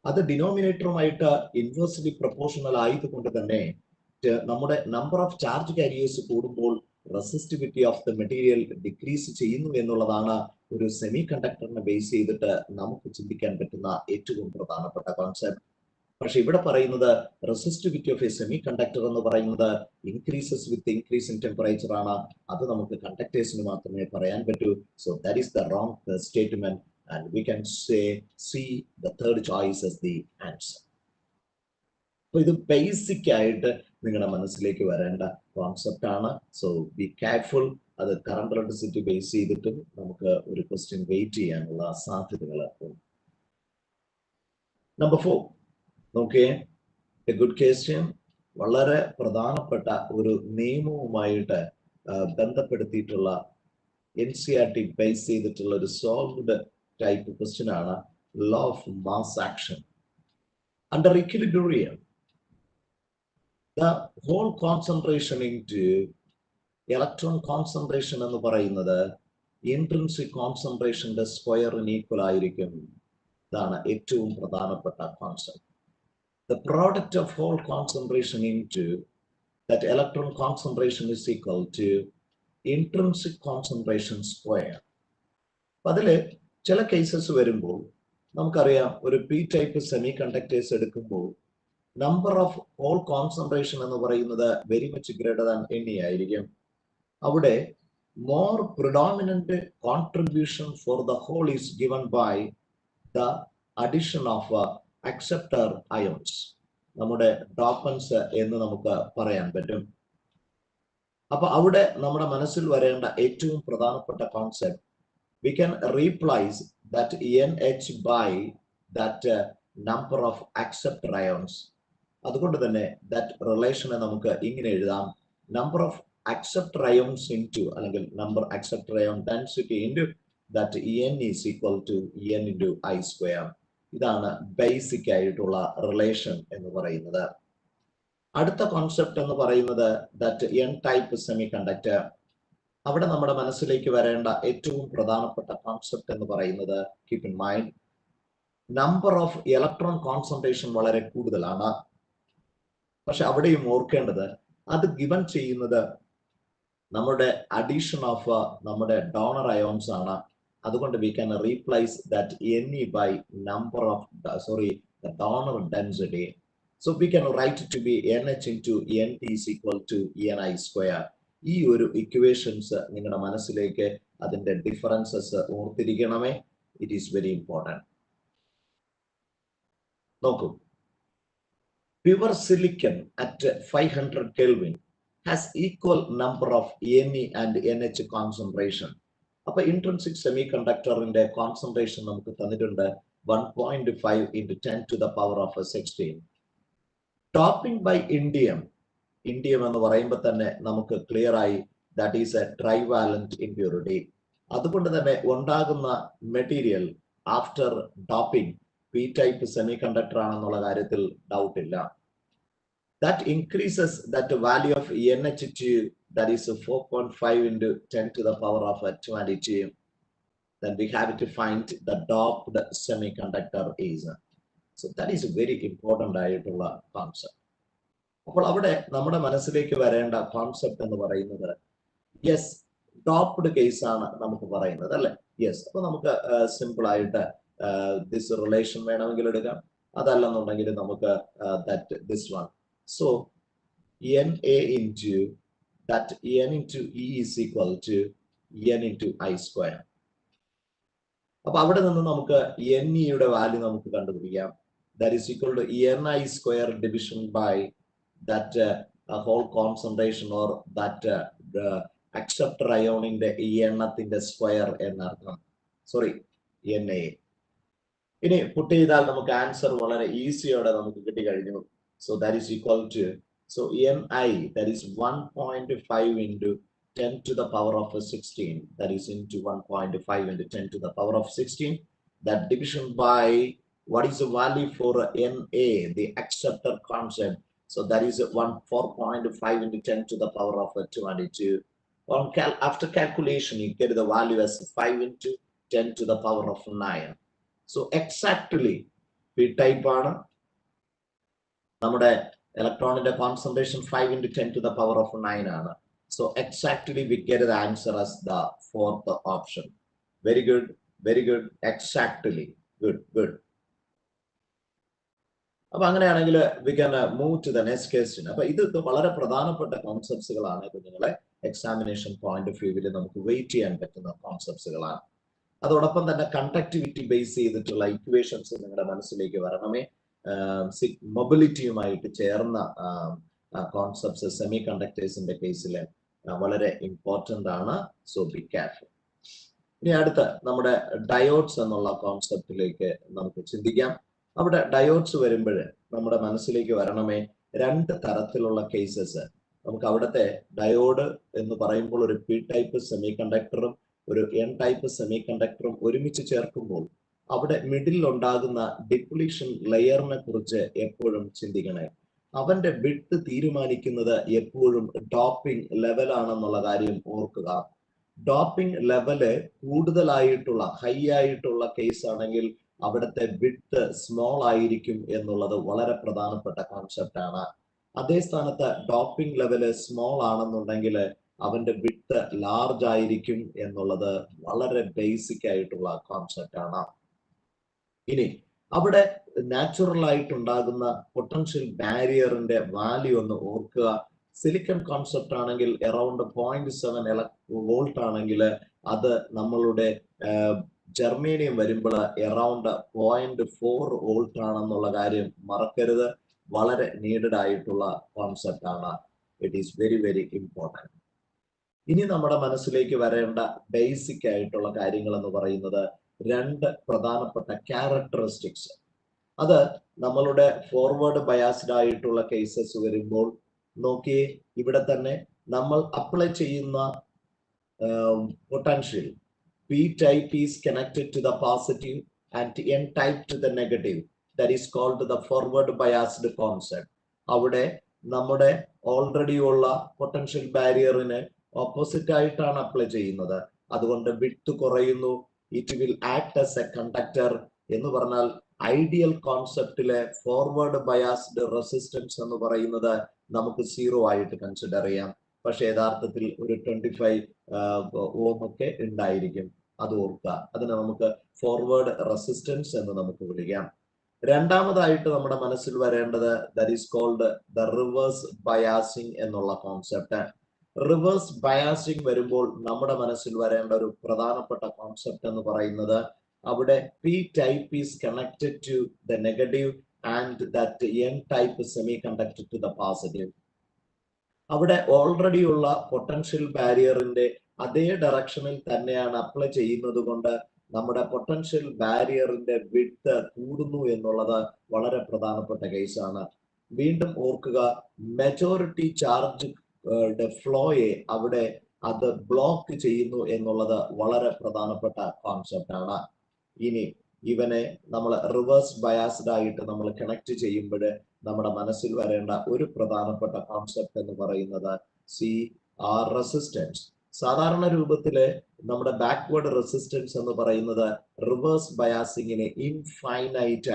അത് ഡിനോമിനേറ്ററുമായിട്ട് ഇൻവേഴ്സ്ലി പ്രൊപ്പോർഷണൽ ആയതുകൊണ്ട് തന്നെ നമ്മുടെ നമ്പർ ഓഫ് ചാർജ് കാരിയേഴ്സ് കൂടുമ്പോൾ resistivity of the material decrease ചെയ്യുന്നു എന്നുള്ളതാണ് ഒരു സെമി കണ്ടക്ടറിനെ ബേസ് ചെയ്തിട്ട് നമുക്ക് ചിന്തിക്കാൻ പറ്റുന്ന ഏറ്റവും പ്രധാനപ്പെട്ട കോൺസെപ്റ്റ്. പക്ഷെ ഇവിടെ പറയുന്നത് resistivity of A semi conductor എന്ന് പറയുന്നത് increases with increase in temperature ആണ്. അത് നമുക്ക് കണ്ടക്ടേഴ്സിന് മാത്രമേ പറയാൻ പറ്റൂ. So that is the wrong statement and we can say C the third choice as the answer. അപ്പൊ ഇത് ബേസിക് ആയിട്ട് നിങ്ങളുടെ മനസ്സിലേക്ക് വരേണ്ട കോൺസെപ്റ്റ് ആണ്. So be careful. അത് കറണ്ട് ഇലക്ട്രിസിറ്റി ബേസ് ചെയ്തിട്ടും നമുക്ക് ഒരു ക്വസ്റ്റ്യൻ വെയിറ്റ് ചെയ്യാനുള്ള സാധ്യതകൾ ഉണ്ട്. നമ്പർ 4 നോക്കിയേ, എ ഗുഡ് ക്വസ്റ്റ്യൻ. വളരെ പ്രധാനപ്പെട്ട ഒരു നിയമവുമായിട്ട് ബന്ധപ്പെടുത്തിയിട്ടുള്ള NCERT ബേസ് ചെയ്തിട്ടുള്ള ഒരു സോൾവ്ഡ് ടൈപ്പ് ക്വസ്റ്റ്യൻ ആണ് law of mass action. Under equilibrium the whole concentration into electron concentration എന്ന് പറയുന്നത് intrinsic concentration സ്ക്വയറിന് ഈക്വൽ ആയിരിക്കും. ഇതാണ് ഏറ്റവും പ്രധാനപ്പെട്ട concept. The product of whole concentration into that electron concentration is equal to intrinsic concentration square. അതിൽ ചില cases വരുമ്പോൾ നമുക്കറിയാം, ഒരു പി ടൈപ്പ് സെമി കണ്ടക്ടേഴ്സ് എടുക്കുമ്പോൾ നമ്പർ ഓഫ് ഹോൾ കോൺസെൻട്രേഷൻ എന്ന് പറയുന്നത് very much greater than NE ആയിരിക്കും. അവിടെ more predominant contribution for the hole is given by the addition of acceptor ions, നമ്മുടെ ഡോപ്പൻസ് എന്ന് നമുക്ക് പറയാൻ പറ്റും. അപ്പൊ അവിടെ നമ്മുടെ മനസ്സിൽ വരേണ്ട ഏറ്റവും പ്രധാനപ്പെട്ട concept, we can replace that NH by that number of acceptor ions. അതുകൊണ്ട് തന്നെ that relation നമുക്ക് ഇങ്ങനെ എഴുതാം, number of acceptor ions into അല്ലെങ്കിൽ number acceptor ion density into that n is equal to n into I square. ഇതാണ് basic ആയിട്ടുള്ള relation എന്ന് പറയുന്നത്. അടുത്ത കോൺസെപ്റ്റ് എന്ന് പറയുന്നത് that n type semiconductor. അവിടെ നമ്മുടെ മനസ്സിലേക്ക് വരേണ്ട ഏറ്റവും പ്രധാനപ്പെട്ട കോൺസെപ്റ്റ് എന്ന് പറയുന്നത്, keep in mind, number of electron concentration വളരെ കൂടുതലാണ്. പക്ഷെ അവിടെയും ഓർക്കേണ്ടത്, അത് ഗിവൺ ചെയ്യുന്നത് നമ്മുടെ അഡീഷൻ ഓഫ് നമ്മുടെ ഡോണർ അയോൺസ് ആണ്. അതുകൊണ്ട് we can replace that NE by number of the donor density. So we can write it to be NH into NT is equal to NI square. ഈ ഒരു equations നിങ്ങളുടെ മനസ്സിലേക്ക് അതിന്റെ differences ഓർത്തിരിക്കണമേ. It is very important. നോക്കൂ, pure silicon at 500 Kelvin has equal number of NE and NH concentration. അപ്പൊ intrinsic semi കണ്ടക്ടറിന്റെ concentration നമുക്ക് തന്നിട്ടുണ്ട് 1.5 into 10 to the power of 16. Doping by indium എന്ന് പറയുമ്പോൾ തന്നെ നമുക്ക് ക്ലിയർ ആയി that is a trivalent impurity. അതുകൊണ്ട് തന്നെ ഉണ്ടാകുന്ന material after doping P type semiconductor ആണെന്നുള്ള കാര്യത്തിൽ ഡൗട്ട് ഇല്ല. That increases that value of NH to that is 4.5 into 10 to the power of 22. Then we have to find the doped semiconductor is. So that is a very important ആയിട്ടുള്ള concept. അപ്പോൾ അവിടെ നമ്മുടെ മനസ്സിലേക്ക് വരേണ്ട concept എന്ന് പറയുന്നത്, yes, doped case ആണ് നമുക്ക് പറയുന്നത് അല്ലെ. യെസ്, അപ്പൊ നമുക്ക് സിമ്പിൾ ആയിട്ട് ദിസ് റിലേഷൻ വേണമെങ്കിൽ എടുക്കാം. അതല്ലെന്നുണ്ടെങ്കിൽ നമുക്ക് that this one. So NA into that N into E is equal to N into I square. അപ്പൊ അവിടെ നിന്ന് നമുക്ക് NE-യുടെ വാല്യൂ നമുക്ക് കണ്ടുപിടിക്കാം. That is equal to NI square division by that whole concentration or that the acceptor ion-ന്റെ എണ്ണത്തിന്റെ square എന്നർത്ഥം. Sorry, NA. ഇനി പുട്ട് ചെയ്താൽ നമുക്ക് ആൻസർ വളരെ ഈസിയോടെ നമുക്ക് കിട്ടി കഴിഞ്ഞു. So that is equal to, so NI, that is 1.5 into 10 to the power of 16, that is into 1.5 into 10 to the power of 16, that division by what is the value for NA, the acceptor constant. So that is 4.5 into 10 to the power of 22. After calculation, you get the value as 5 into 10 to the power of 9. So exactly p-type ആണ്. നമ്മുടെ ഇലക്ട്രോണിന്റെ concentration 5 into 10 to the power of 9 ആണ്. So exactly we get the answer as the fourth option. Very good, very good. Exactly. Good. അപ്പൊ അങ്ങനെയാണെങ്കിൽ we can move to the next question. അപ്പൊ ഇതൊക്കെ വളരെ പ്രധാനപ്പെട്ട കോൺസെപ്റ്റ്സുകളാണ് കുഞ്ഞുങ്ങളെ. എക്സാമിനേഷൻ പോയിന്റ് ഓഫ് വ്യൂവിൽ നമുക്ക് വെയിറ്റ് ചെയ്യാൻ പറ്റുന്ന കോൺസെപ്റ്റ്സുകളാണ്. അതോടൊപ്പം തന്നെ കണ്ടക്ടിവിറ്റി ബേസ് ചെയ്തിട്ടുള്ള ഇക്വേഷൻസ് നിങ്ങളുടെ മനസ്സിലേക്ക് വരണമേ. മൊബിലിറ്റിയുമായിട്ട് ചേർന്ന കോൺസെപ്റ്റ്സ് സെമി കണ്ടക്ടേഴ്സിന്റെ കേസിൽ വളരെ ഇമ്പോർട്ടന്റ് ആണ്. So be careful. ഇനി അടുത്ത നമ്മുടെ ഡയോഡ്സ് എന്നുള്ള കോൺസെപ്റ്റിലേക്ക് നമുക്ക് ചിന്തിക്കാം. അവിടെ ഡയോഡ്സ് വരുമ്പോൾ നമ്മുടെ മനസ്സിലേക്ക് വരണമേ രണ്ട് തരത്തിലുള്ള കേസസ്. നമുക്ക് അവിടുത്തെ ഡയോഡ് എന്ന് പറയുമ്പോൾ ഒരു p-type സെമി കണ്ടക്ടറും ഒരു N-type സെമി കണ്ടക്ടറും ഒരുമിച്ച് ചേർക്കുമ്പോൾ അവിടെ മിഡിൽ ഉണ്ടാകുന്ന ഡിപ്ലീഷൻ ലെയറിനെ കുറിച്ച് എപ്പോഴും ചിന്തിക്കണേ. അവന്റെ വിഡ്ത് തീരുമാനിക്കുന്നത് എപ്പോഴും ഡോപ്പിംഗ് ലെവലാണെന്നുള്ള കാര്യം ഓർക്കുക. ഡോപ്പിംഗ് ലെവല് കൂടുതലായിട്ടുള്ള ഹൈ ആയിട്ടുള്ള കേസ് ആണെങ്കിൽ അവിടുത്തെ വിഡ്ത് സ്മോൾ ആയിരിക്കും എന്നുള്ളത് വളരെ പ്രധാനപ്പെട്ട കോൺസെപ്റ്റ് ആണ്. അതേ സ്ഥാനത്ത് ഡോപ്പിംഗ് ലെവല് സ്മോൾ ആണെന്നുണ്ടെങ്കിൽ അവന്റെ വിഡ്ത് ലാർജ് ആയിരിക്കും എന്നുള്ളത് വളരെ ബേസിക് ആയിട്ടുള്ള കോൺസെപ്റ്റ് ആണ്. ഇനി അവിടെ നാച്ചുറൽ ആയിട്ടുണ്ടാകുന്ന പൊട്ടൻഷ്യൽ ബാരിയറിന്റെ വാല്യൂ ഒന്ന് ഓർക്കുക. സിലിക്കൺ കോൺസെപ്റ്റ് ആണെങ്കിൽ അറൌണ്ട് 0.7 വോൾട്ട് ആണെങ്കിൽ അത് നമ്മളുടെ ജർമേനിയം വരുമ്പോൾ അറൌണ്ട് 0.4 വോൾട്ട് ആണെന്നുള്ള കാര്യം മറക്കരുത്. വളരെ നീഡഡ് ആയിട്ടുള്ള കോൺസെപ്റ്റ് ആണ്. It is very very important. ഇനി നമ്മുടെ മനസ്സിലേക്ക് വരേണ്ട ബേസിക് ആയിട്ടുള്ള കാര്യങ്ങൾ എന്ന് പറയുന്നത് രണ്ട് പ്രധാനപ്പെട്ട ക്യാരക്ടറിസ്റ്റിക്സ്. അത് നമ്മളുടെ ഫോർവേഡ് ബയാസ്ഡ് ആയിട്ടുള്ള കേസസ് വരുമ്പോൾ നോക്കിയേ, ഇവിടെ തന്നെ നമ്മൾ അപ്ലൈ ചെയ്യുന്ന potential p-type is connected to the positive and N-type to the negative. That is called the forward biased concept. അവിടെ നമ്മുടെ ഓൾറെഡി ഉള്ള പൊട്ടൻഷ്യൽ ബാരിയറിന് ഓപ്പോസിറ്റ് ആയിട്ടാണ് അപ്ലൈ ചെയ്യുന്നത്. അതുകൊണ്ട് വിഡ്ത് കുറയുന്നു. It will act as A conductor എന്ന് പറഞ്ഞാൽ ഐഡിയൽ കോൺസെപ്റ്റിലെ ഫോർവേഡ് ബയാസ്ഡ് റെസിസ്റ്റൻസ് എന്ന് പറയുന്നത് നമുക്ക് 0 ആയിട്ട് കൺസിഡർ ചെയ്യാം. പക്ഷെ യഥാർത്ഥത്തിൽ ഒരു 25 ഓം ഒക്കെ ഉണ്ടായിരിക്കും. അത് ഓർക്കുക. അതിനെ നമുക്ക് ഫോർവേഡ് റെസിസ്റ്റൻസ് എന്ന് നമുക്ക് വിളിക്കാം. രണ്ടാമതായിട്ട് നമ്മുടെ മനസ്സിൽ വരേണ്ടത് that is called the reverse biasing എന്നുള്ള കോൺസെപ്റ്റ്. റിവേഴ്സ് ബയാസിംഗ് വരുമ്പോൾ നമ്മുടെ മനസ്സിൽ വരേണ്ട ഒരു പ്രധാനപ്പെട്ട കോൺസെപ്റ്റ് എന്ന് പറയുന്നത് അവിടെ p-type is connected to the negative and that N-type semiconductor to the positive. അവിടെ ഓൾറെഡി ഉള്ള പൊട്ടൻഷ്യൽ ബാരിയറിന്റെ അതേ ഡയറക്ഷനിൽ തന്നെയാണ് അപ്ലൈ ചെയ്യുന്നത് കൊണ്ട് നമ്മുടെ പൊട്ടൻഷ്യൽ ബാരിയറിന്റെ വിഡ്ത് കൂടുന്നു എന്നുള്ളത് വളരെ പ്രധാനപ്പെട്ട കേസാണ്. വീണ്ടും ഓർക്കുക, മെജോറിറ്റി ചാർജ് ഫ്ലോയെ അവിടെ അത് ബ്ലോക്ക് ചെയ്യുന്നു എന്നുള്ളത് വളരെ പ്രധാനപ്പെട്ട കോൺസെപ്റ്റ് ആണ്. ഇനി ഇവനെ നമ്മൾ റിവേഴ്സ് ബയാസ്ഡ് ആയിട്ട് നമ്മൾ കണക്ട് ചെയ്യുമ്പോൾ നമ്മുടെ മനസ്സിൽ വരേണ്ട ഒരു പ്രധാനപ്പെട്ട കോൺസെപ്റ്റ് എന്ന് പറയുന്നത് റെസിസ്റ്റൻസ്. സാധാരണ രൂപത്തില് നമ്മുടെ ബാക്ക്വേർഡ് റെസിസ്റ്റൻസ് എന്ന് പറയുന്നത് റിവേഴ്സ് ബയാസിങ്ങിന് ഇൻഫൈനൈറ്റ്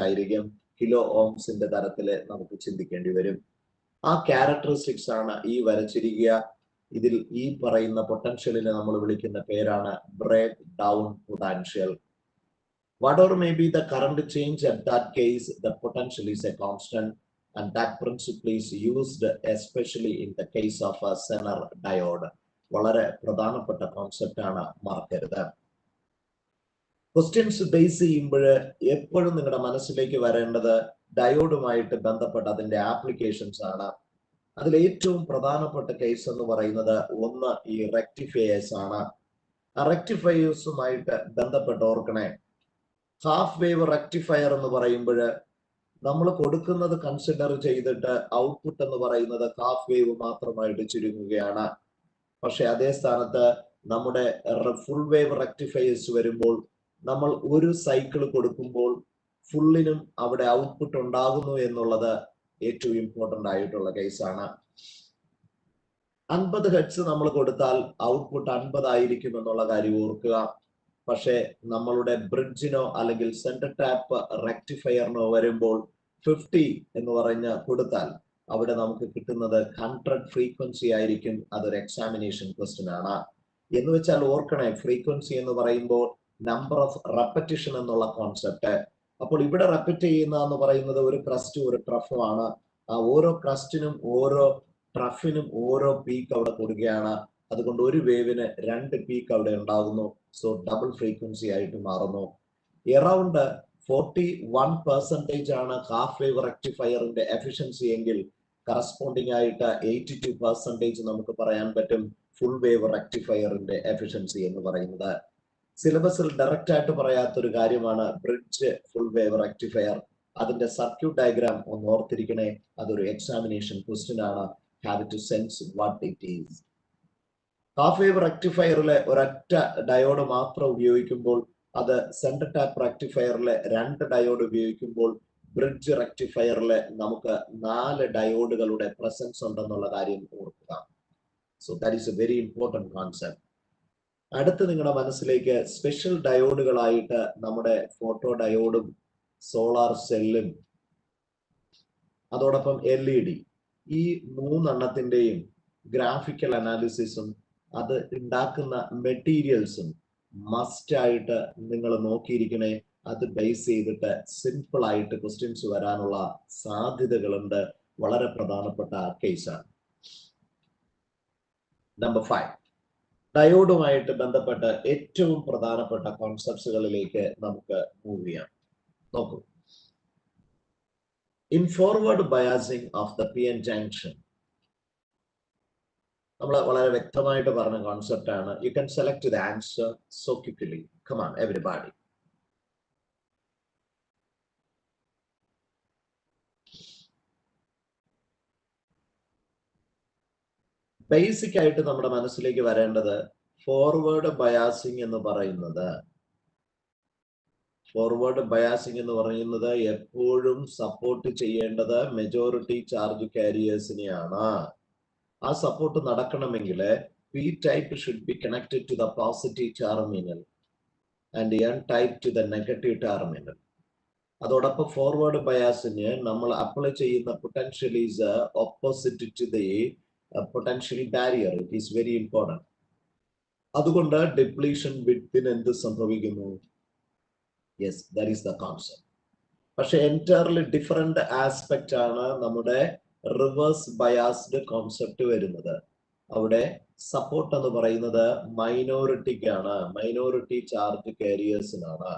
ആയിരിക്കും. കിലോ ഓംസിന്റെ തരത്തില് നമുക്ക് ചിന്തിക്കേണ്ടി വരും. ആ ക്യാരക്ടറിസ്റ്റിക്സ് ആണ് ഈ വരച്ചിരിക്കുക. ഇതിൽ ഈ പറയുന്ന പൊട്ടൻഷ്യലിനെ നമ്മൾ വിളിക്കുന്ന പേരാണ് break down potential. Whatever may be the current change, at that case the potential is a constant, and that principle is used especially in the case of a Zener diode. വളരെ പ്രധാനപ്പെട്ട കോൺസെപ്റ്റ് ആണ്, മറക്കരുത്. Questions base ചെയ്യുമ്പോൾ എപ്പോഴും നിങ്ങളുടെ മനസ്സിലേക്ക് വരേണ്ടത് ഡയോഡുമായിട്ട് ബന്ധപ്പെട്ട അതിന്റെ ആപ്ലിക്കേഷൻസ് ആണ്. അതിൽ ഏറ്റവും പ്രധാനപ്പെട്ട കേസ് എന്ന് പറയുന്നത് ഒന്ന് ഈ റെക്ടിഫയേഴ്സ് ആണ്. ആ റെക്ടിഫയേഴ്സുമായിട്ട് ബന്ധപ്പെട്ട് ഓർക്കണേ, ഹാഫ് വേവ് റെക്ടിഫയർ എന്ന് പറയുമ്പോൾ നമ്മൾ കൊടുക്കുന്നത് കൺസിഡർ ചെയ്തിട്ട് ഔട്ട്പുട്ട് എന്ന് പറയുന്നത് ഹാഫ് വേവ് മാത്രമായിട്ട് ചുരുങ്ങുകയാണ്. പക്ഷെ അതേ സ്ഥാനത്ത് നമ്മുടെ ഫുൾ വേവ് റെക്ടിഫയേഴ്സ് വരുമ്പോൾ നമ്മൾ ഒരു സൈക്കിൾ കൊടുക്കുമ്പോൾ ഫുള്ളിനും അവിടെ ഔട്ട്പുട്ട് ഉണ്ടാകുന്നു എന്നുള്ളത് ഏറ്റവും ഇമ്പോർട്ടന്റ് ആയിട്ടുള്ള കേസാണ്. 50 ഹെർട്സ് നമ്മൾ കൊടുത്താൽ ഔട്ട്പുട്ട് 50 ആയിരിക്കും എന്നുള്ള കാര്യം ഓർക്കുക. പക്ഷെ നമ്മളുടെ ബ്രിഡ്ജിനോ അല്ലെങ്കിൽ സെന്റർ ടാപ്പ് റെക്ടിഫയറിനോ വരുമ്പോൾ 50 എന്ന് പറഞ്ഞ് കൊടുത്താൽ അവിടെ നമുക്ക് കിട്ടുന്നത് 100 ഫ്രീക്വൻസി ആയിരിക്കും. അതൊരു എക്സാമിനേഷൻ ക്വസ്റ്റ്യൻ ആണ്. എന്ന് വെച്ചാൽ ഓർക്കണേ, ഫ്രീക്വൻസി എന്ന് പറയുമ്പോൾ നമ്പർ ഓഫ് റെപ്പറ്റീഷൻ എന്നുള്ള കോൺസെപ്റ്റ്. അപ്പോൾ ഇവിടെ റെപ്പറ്റ് ചെയ്യുന്ന എന്ന് പറയുന്നത് ഒരു ക്രസ്റ്റ് ഒരു ട്രഫും ആണ്. ആ ഓരോ ക്രസ്റ്റിനും ഓരോ ട്രഫിനും ഓരോ പീക്ക് അവിടെ കൊടുക്കുകയാണ്. അതുകൊണ്ട് ഒരു വേവിന് 2 പീക്ക് അവിടെ ഉണ്ടാകുന്നു. സോ ഡബിൾ ഫ്രീക്വൻസി ആയിട്ട് മാറുന്നു. എറൗണ്ട് 41% ആണ് ഹാഫ് വേവ് റെക്ടിഫയറിന്റെ എഫിഷ്യൻസി എങ്കിൽ കറസ്പോണ്ടിങ് ആയിട്ട് 82% നമുക്ക് പറയാൻ പറ്റും ഫുൾ വേവ് റെക്ടിഫയറിന്റെ എഫിഷ്യൻസി എന്ന് പറയുന്നത്. സിലബസിൽ ഡയറക്റ്റ് ആയിട്ട് പറയാത്തൊരു കാര്യമാണ് ബ്രിഡ്ജ് ഫുൾ വേവ് റെക്ടിഫയർ. അതിന്റെ സർക്യൂട്ട് ഡയഗ്രാം ഒന്ന് ഓർത്തിരിക്കണേ. അതൊരു എക്സാമിനേഷൻ ക്വസ്റ്റ്യൻ ആണ്. Have to sense what it is. Half wave റെക്ടിഫയറിലെ ഒരൊറ്റ ഡയോഡ് മാത്രം ഉപയോഗിക്കുമ്പോൾ അത് സെന്റർ ടാപ്പ് റെക്ടിഫയറിലെ 2 ഡയോഡ് ഉപയോഗിക്കുമ്പോൾ ബ്രിഡ്ജ് റെക്ടിഫയറിലെ നമുക്ക് 4 ഡയോഡുകളുടെ പ്രസൻസ് ഉണ്ടെന്നുള്ള കാര്യം ഓർക്കുക. So that is a very important concept. അടുത്ത് നിങ്ങളുടെ മനസ്സിലേക്ക് സ്പെഷ്യൽ ഡയോഡുകളായിട്ട് നമ്മുടെ ഫോട്ടോ ഡയോഡും സോളാർ സെല്ലും അതോടൊപ്പം LED, ഈ 3 എണ്ണത്തിന്റെയും ഗ്രാഫിക്കൽ അനാലിസിസും അത് ഉണ്ടാക്കുന്ന മെറ്റീരിയൽസും മസ്റ്റ് ആയിട്ട് നിങ്ങൾ നോക്കിയിരിക്കണേ. അത് ബേസ് ചെയ്തിട്ട് സിമ്പിൾ ആയിട്ട് ക്വസ്റ്റ്യൻസ് വരാനുള്ള സാധ്യതകളുണ്ട്. വളരെ പ്രധാനപ്പെട്ട കേസാണ്. നമ്പർ 5, ഡയോഡുമായിട്ട് ബന്ധപ്പെട്ട് ഏറ്റവും പ്രധാനപ്പെട്ട കോൺസെപ്റ്റുകളിലേക്ക് നമുക്ക് മൂവ് ചെയ്യാം. നോക്കൂ, in forward biasing of the PN junction നമ്മൾ വളരെ വ്യക്തമായിട്ട് പറഞ്ഞ കോൺസെപ്റ്റ് ആണ്. You can select the answer so quickly. Come on everybody. Basic ആയിട്ട് നമ്മുടെ മനസ്സിലേക്ക് വരേണ്ടത് ഫോർവേഡ് ബയാസിംഗ് എന്ന് പറയുന്നത് എപ്പോഴും സപ്പോർട്ട് ചെയ്യേണ്ടത് മെജോറിറ്റി ചാർജ് കാരിയേഴ്സിനെയാണ്. ആ സപ്പോർട്ട് നടക്കണമെങ്കിൽ P type should be connected to the positive terminal and N type to the negative terminal. അതോടൊപ്പം ഫോർവേഡ് ബയാസിന് നമ്മൾ അപ്ലൈ ചെയ്യുന്ന potential is opposite to the potential barrier. It is very important. അതുകൊണ്ട് depletion വിത്തിന് എന്ത് സംഭവിക്കുന്നു? Yes, that is the concept. പക്ഷെ entirely different aspect ആണ് നമ്മുടെ റിവേഴ്സ് ബയാസ്ഡ് കോൺസെപ്റ്റ് വരുന്നത്. അവിടെ സപ്പോർട്ട് എന്ന് പറയുന്നത് മൈനോറിറ്റിക്കാണ്, മൈനോറിറ്റി ചാർജ് കാരിയേഴ്സിനാണ്.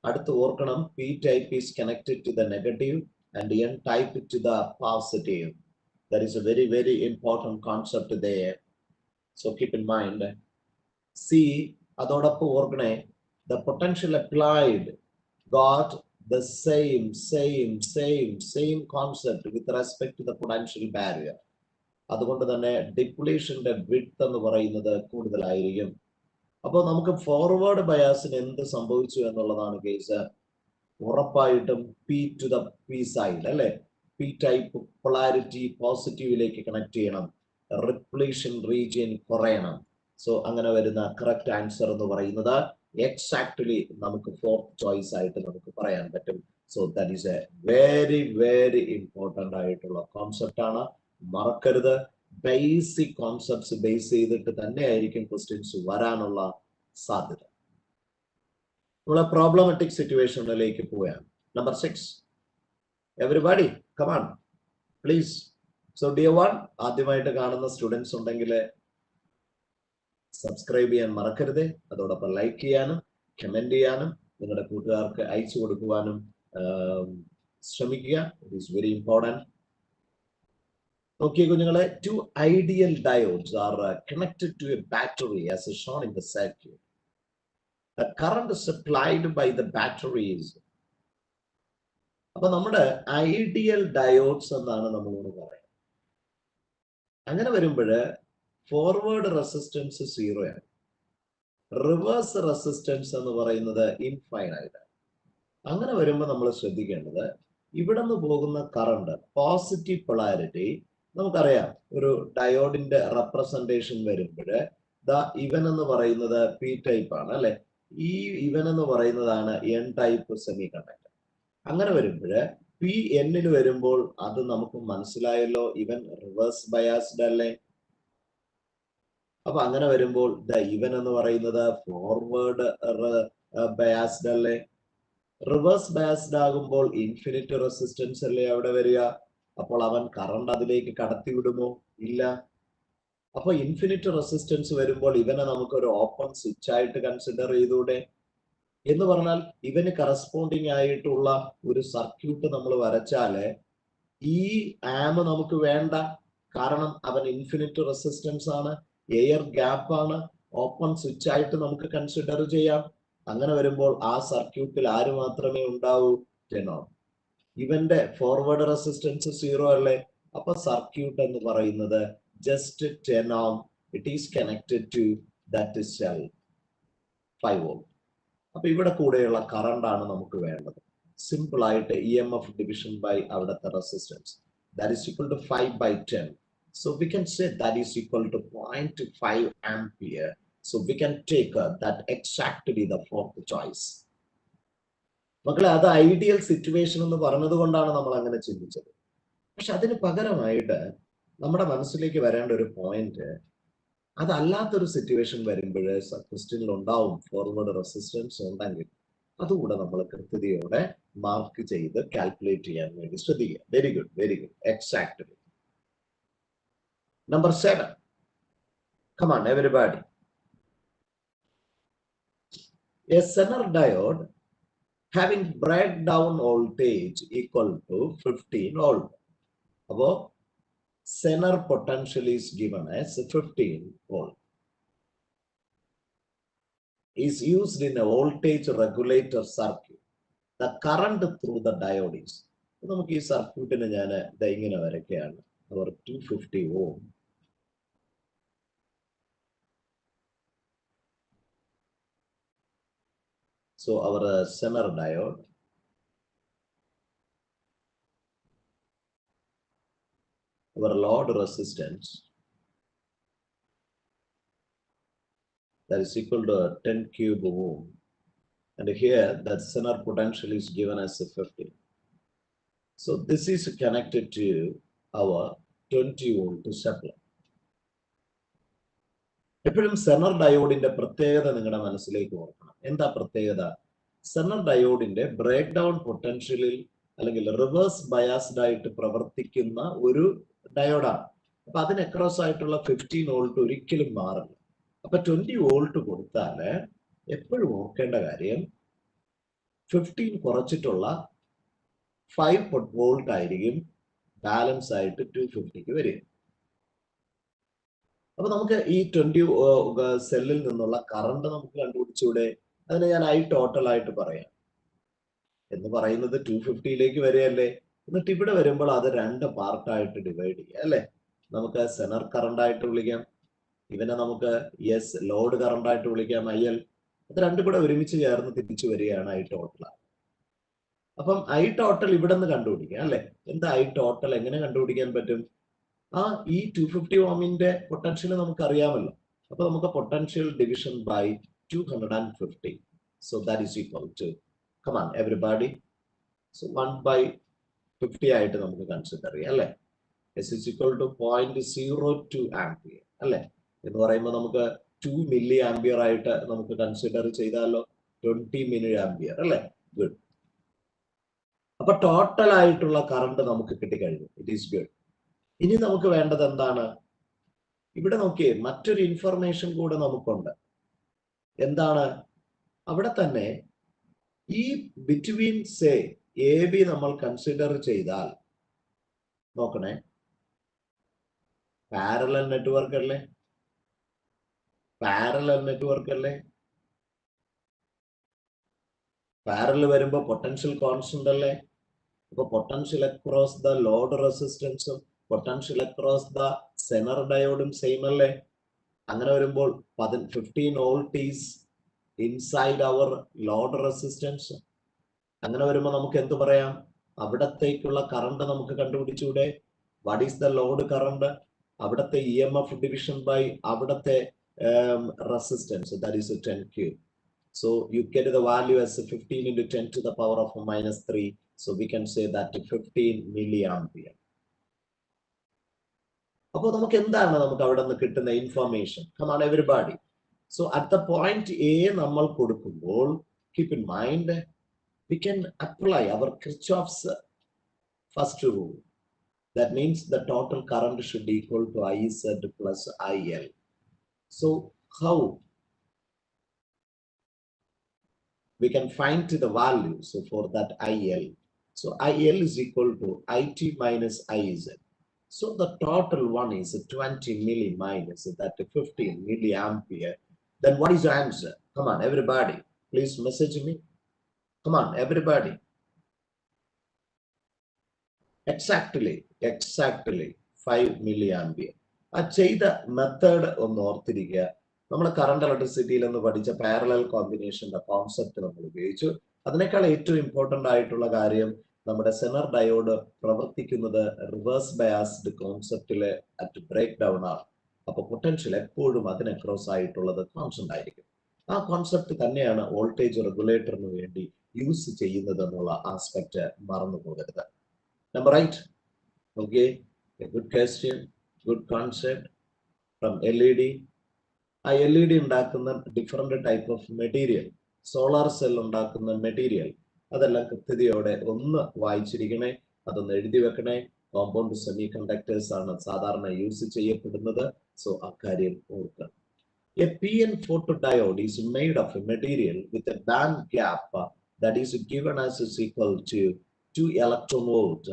അടുത്ത് ഓർക്കണം, P type is connected to the negative and N type to the positive. That is a very, very important concept there. So keep in mind. C, അതോടൊപ്പം ഓർക്കണേ, the potential applied got the same concept with respect to the potential barrier. അതുകൊണ്ട് തന്നെ ഡിപ്ലീഷന്റെ width എന്ന് പറയുന്നത് കൂടുതലായിരിക്കും. അപ്പോൾ നമുക്ക് forward ബയാസിന് എന്ത് സംഭവിച്ചു എന്നുള്ളതാണ് കേസ്. ഉറപ്പായിട്ടും P to the P side അല്ലെ, P ടൈപ്പ് പൊളാരിറ്റി പോസിറ്റീവിലേക്ക് കണക്ട് ചെയ്യണം, റിപ്ലീഷൻ റീജിയൻ കുറയണം. സോ അങ്ങനെ വരുന്ന കറക്റ്റ് ആൻസർ എന്ന് പറയുന്നത് എക്സാക്ട്ലി നമുക്ക് 4th ചോയ്സ് ആയിട്ട് നമുക്ക് പറയാൻ പറ്റും. So that is a very, very important ആയിട്ടുള്ള കോൺസെപ്റ്റ് ആണ്. മറക്കരുത്, ബേസിക് കോൺസെപ്റ്റ്സ് ബേസ് ചെയ്തിട്ട് തന്നെ ആയിരിക്കും ക്വസ്റ്റ്യൻസ് വരാനുള്ള സാധ്യത. നമ്മളെ പ്രോബ്ലമാറ്റിക് സിറ്റുവേഷനിലേക്ക് പോയാൽ number 6, everybody come on please. So dear one, ആദ്യമായിട്ട് കാണുന്ന സ്റ്റുഡൻസ് ഉണ്ടെങ്കിൽ സബ്സ്ക്രൈബ് ചെയ്യാൻ മറക്കരുത്. അതോടൊപ്പം ലൈക്ക് ചെയ്യാനും കമന്റ് ചെയ്യാനും നിങ്ങളുടെ കൂട്ടുകാർക്ക് അയച്ചു കൊടുക്കുവാനും ശ്രമിക്കുക. It is very important. നോക്കിയേ കുഞ്ഞുങ്ങളെ, 2 ideal diodes are connected to a battery as shown in the circuit. The current supplied by the battery is. അപ്പൊ നമ്മുടെ ഐഡിയൽ ഡയോഡ്സ് എന്നാണ് നമ്മളോട് പറയുന്നത്. അങ്ങനെ വരുമ്പോൾ ഫോർവേഡ് റെസിസ്റ്റൻസ് 0 ആണ്. റിവേഴ്സ് റെസിസ്റ്റൻസ് എന്ന് പറയുന്നത് ഇൻഫൈനൈറ്റ് ആണ്. അങ്ങനെ വരുമ്പോൾ നമ്മൾ ശ്രദ്ധിക്കേണ്ടത് ഇവിടെ നിന്ന് പോകുന്ന കറണ്ട് പോസിറ്റീവ് പൊളാരിറ്റി നമുക്കറിയാം. ഒരു ഡയോഡിന്റെ റെപ്രസെന്റേഷൻ വരുമ്പോൾ ഇവൻ എന്ന് പറയുന്നത് പി ടൈപ്പ് ആണ് അല്ലെ. ഈ ഇവൻ എന്ന് പറയുന്നതാണ് എൻ ടൈപ്പ് സെമി കണ്ടക്ടർ. അങ്ങനെ വരുമ്പോൾ പി എന്നിൽ വരുമ്പോൾ അത് നമുക്ക് മനസ്സിലായല്ലോ, ഇവൻ റിവേഴ്സ് ബയാസ്ഡ് അല്ലേ. അപ്പൊ അങ്ങനെ വരുമ്പോൾ ഇവൻ എന്ന് പറയുന്നത് ഫോർവേഡ് ബയാസ്ഡ് അല്ലേ. റിവേഴ്സ് ബയാസ്ഡ് ആകുമ്പോൾ ഇൻഫിനിറ്റ് റെസിസ്റ്റൻസ് അല്ലേ അവിടെ വരിക. അപ്പോൾ അവൻ കറണ്ട് അതിലേക്ക് കടത്തി വിടുമോ? ഇല്ല. അപ്പൊ ഇൻഫിനിറ്റ് റെസിസ്റ്റൻസ് വരുമ്പോൾ ഇവനെ നമുക്ക് ഒരു ഓപ്പൺ സ്വിച്ച് ആയിട്ട് കൺസിഡർ ചെയ്തൂടെ എന്ന് പറഞ്ഞാൽ ഇവന് കറസ്പോണ്ടിങ് ആയിട്ടുള്ള ഒരു സർക്യൂട്ട് നമ്മൾ വരച്ചാല് ഈ ആം നമുക്ക് വേണ്ട. കാരണം അവൻ ഇൻഫിനിറ്റ് റെസിസ്റ്റൻസ് ആണ്, എയർ ഗ്യാപ്പ് ആണ്, ഓപ്പൺ സ്വിച്ച് ആയിട്ട് നമുക്ക് കൺസിഡർ ചെയ്യാം. അങ്ങനെ വരുമ്പോൾ ആ സർക്യൂട്ടിൽ ആര് മാത്രമേ ഉണ്ടാവൂ? 10 ഓം. ഇവന്റെ ഫോർവേഡ് റെസിസ്റ്റൻസ് 0 അല്ലേ. അപ്പൊ സർക്യൂട്ട് എന്ന് പറയുന്നത് just 10 ohm. It is connected to that cell 5 volt. അപ്പൊ ഇവിടെ കൂടെയുള്ള കറണ്ട് ആണ് നമുക്ക് വേണ്ടത്. സിമ്പിൾ ആയിട്ട് EMF ഡിവിഷൻ ബൈ അവിടുത്തെ resistance, that is equal to 5/10. So we can say that is equal to 0.5 ampere. So we can take that exactly the fourth choice. മക്കളെ, അത് ഐഡിയൽ സിറ്റുവേഷൻ എന്ന് പറഞ്ഞത് കൊണ്ടാണ് നമ്മൾ അങ്ങനെ ചിന്തിച്ചത്. പക്ഷെ അതിന് പകരമായിട്ട് നമ്മുടെ മനസ്സിലേക്ക് വരേണ്ട ഒരു പോയിന്റ്, അതല്ലാത്തൊരു സിറ്റുവേഷൻ വരുമ്പോൾ ക്വസ്റ്റ്യനിൽ ഉണ്ടാവും ഫോർവേഡ് റെസിസ്റ്റൻസ് ഉണ്ടെങ്കിൽ അതുകൂടെ നമ്മൾ കൃത്യതയോടെ മാർക്ക് ചെയ്ത് കാൽക്കുലേറ്റ് ചെയ്യാൻ വേണ്ടി ശ്രദ്ധിക്കുക. Very good, very good. Exactly. Number 7. Come on, everybody. A Zener diode having breakdown voltage equal to 15 volt. Above, Zener potential is given as 15 volt. Is used in a voltage regulator circuit. The current through the diode is. നമുക്ക് ഈ സർക്യൂട്ടിന് ഞാൻ ഇങ്ങനെ വരയ്ക്കുകയാണ്. Our 250 ohm. So our Zener diode, our load resistance, that is equal to 10 cube ohm, and here that Zener potential is given as 50. So this is connected to our 20 volt supply. എപ്പോഴും Zener ഡയോഡിന്റെ പ്രത്യേകത നിങ്ങളുടെ മനസ്സിലേക്ക് ഓർക്കണം. എന്താ പ്രത്യേകത? Zener ഡയോഡിന്റെ break down പൊട്ടൻഷ്യലിൽ അല്ലെങ്കിൽ റിവേഴ്സ് ബയാസ്ഡ് ആയിട്ട് പ്രവർത്തിക്കുന്ന ഒരു ഡയോഡാണ്. അപ്പൊ അതിന് അക്രോസ് ആയിട്ടുള്ള 15 വോൾട്ട് ഒരിക്കലും മാറില്ല. അപ്പൊ 20 വോൾട്ട് കൊടുത്താല് എപ്പോഴും ഓർക്കേണ്ട കാര്യം 15 കുറച്ചിട്ടുള്ള 5 വോൾട്ട് ആയിരിക്കും ബാലൻസ് ആയിട്ട് 250ക്ക് വരിക. അപ്പൊ നമുക്ക് ഈ 20 സെല്ലിൽ നിന്നുള്ള കറണ്ട് നമുക്ക് കണ്ടുപിടിച്ചൂടെ? അതിനെ ഞാൻ ഐ ടോട്ടൽ ആയിട്ട് പറയാം. എന്ന് പറയുന്നത് 250ലേക്ക് വരികയല്ലേ. എന്നിട്ട് ഇവിടെ വരുമ്പോൾ അത് 2 പാർട്ടായിട്ട് ഡിവൈഡ് ചെയ്യാം അല്ലെ. നമുക്ക് സെനർ കറണ്ട് ആയിട്ട് വിളിക്കാം, ഇവനെ നമുക്ക് ലോഡ് കറണ്ട് ആയിട്ട് വിളിക്കാം, IL. അത് രണ്ടും കൂടെ ഒരുമിച്ച് ചേർന്ന് തിരിച്ചു വരികയാണ് ഐ ടോട്ടൽ. അപ്പം ഐ ടോട്ടൽ ഇവിടെ നിന്ന് കണ്ടുപിടിക്കാം അല്ലെ. എന്താ ഐ ടോട്ടൽ എങ്ങനെ കണ്ടുപിടിക്കാൻ പറ്റും? ഈ 250 ഓമിന്റെ പൊട്ടൻഷ്യൽ നമുക്ക് അറിയാമല്ലോ. അപ്പൊ നമുക്ക് potential division by 250. So that is equal to, come on everybody, so 1/50 ആയിട്ട് നമുക്ക് കൺസിഡർ ചെയ്യാം അല്ലെ. S is equal to 0.02 ampere അല്ലെ. എന്ന് പറയുമ്പോൾ നമുക്ക് 2 മില്ലി ആംപിയർ ആയിട്ട് നമുക്ക് കൺസിഡർ ചെയ്താലോ, 20 മില്ലി ആംപിയർ അല്ലെ. ഗുഡ്. അപ്പൊ ടോട്ടൽ ആയിട്ടുള്ള കറണ്ട് നമുക്ക് കിട്ടിക്കഴിഞ്ഞു. It is good. ഇനി നമുക്ക് വേണ്ടത് എന്താണ്? ഇവിടെ നോക്കിയേ, മറ്റൊരു ഇൻഫർമേഷൻ കൂടെ നമുക്കുണ്ട്. എന്താണ്? അവിടെ തന്നെ ഈ ബിറ്റ്വീൻ സേ എ ബി നമ്മൾ കൺസിഡർ ചെയ്താൽ നോക്കണേ, പാരലൽ നെറ്റ്വർക്ക് അല്ലേ? പാരലൽ നെറ്റ്വർക്ക് അല്ലേ? പാരലൽ വരുമ്പോ പൊട്ടൻഷ്യൽ കോൺസ്റ്റന്റ് അല്ലേ? അപ്പൊ പൊട്ടൻഷ്യൽ അക്രോസ് ദ ലോഡ് റെസിസ്റ്റൻസും പൊട്ടൻഷ്യൽ അക്രോസ് ദ സെനർ ഡയോഡും സെയിം അല്ലേ? അങ്ങനെ വരുമ്പോൾ 15 volt is inside our load resistance. അങ്ങനെ വരുമ്പോൾ നമുക്ക് എന്ത് പറയാം? അവിടത്തേക്കുള്ള കറണ്ട് നമുക്ക് കണ്ടുപിടിച്ചൂടെ? What is the load current? അവിടത്തെ EMF ഡിവിഷൻ ബൈ അവിടത്തെ resistance, that is 10 cube. So you get the value as 15 into 10 to the power of -3. So we can say that 15 milliampere. അപ്പോൾ നമുക്ക് എന്താണ് നമുക്ക് അവിടെ നിന്ന് കിട്ടുന്ന information? Come on everybody. So at the point A നമ്മൾ കൊടുക്കുമ്പോൾ keep in mind we can apply our Kirchhoff's first rule. That means the total current should equal to IZ plus IL. So how we can find the value? So for that IL, so IL is equal to IT minus IZ. So the total one is 20 milli minus that 15 milliampere. Then what is the answer? Come on everybody, please message me. Come on everybody. Exactly 5 milliampere. ആ ചെയ്ത method ഒന്ന് ഓർത്തിരിക്കുക. നമ്മൾ current ഇലക്ട്രിസിറ്റിയിൽ നിന്ന് പഠിച്ച parallel കോമ്പിനേഷന്റെ concept നമ്മൾ ഉപയോഗിച്ചു. അതിനേക്കാൾ ഏറ്റവും ഇമ്പോർട്ടന്റ് ആയിട്ടുള്ള കാര്യം നമ്മുടെ സെനർ ഡയോഡ് പ്രവർത്തിക്കുന്നത് റിവേഴ്സ് ബയാസ്ഡ് കോൺസെപ്റ്റില് അറ്റ് ബ്രേക്ക് ഡൗൺ ആണ്. അപ്പൊ പൊട്ടൻഷ്യൽ എപ്പോഴും അതിന് അക്രോസ് ആയിട്ടുള്ളത് കോൺസ്റ്റന്റ് ആയിരിക്കും. ആ കോൺസെപ്റ്റ് തന്നെയാണ് വോൾട്ടേജ് റെഗുലേറ്ററിന് വേണ്ടി യൂസ് ചെയ്യുന്നത് എന്നുള്ള ആസ്പെക്ട് മറന്നു പോകരുത്. Number 8. Okay, a good question, good concept from LED. ആ LED ഉണ്ടാക്കുന്ന different type of material, solar cell ഉണ്ടാക്കുന്ന മെറ്റീരിയൽ, അതെല്ലാം കൃത്യതയോടെ ഒന്ന് വായിച്ചിരിക്കണേ, അതൊന്ന് എഴുതി വെക്കണേ. കോമ്പൗണ്ട് സെമി കണ്ടക്ടേഴ്സ് ആണ് സാധാരണ യൂസ് ചെയ്യപ്പെടുന്നത്. സോ അക്കാര്യം ഓർക്കുക. A PN photodiode is made of a material with a band gap that is given as is equal to 2 electron volt.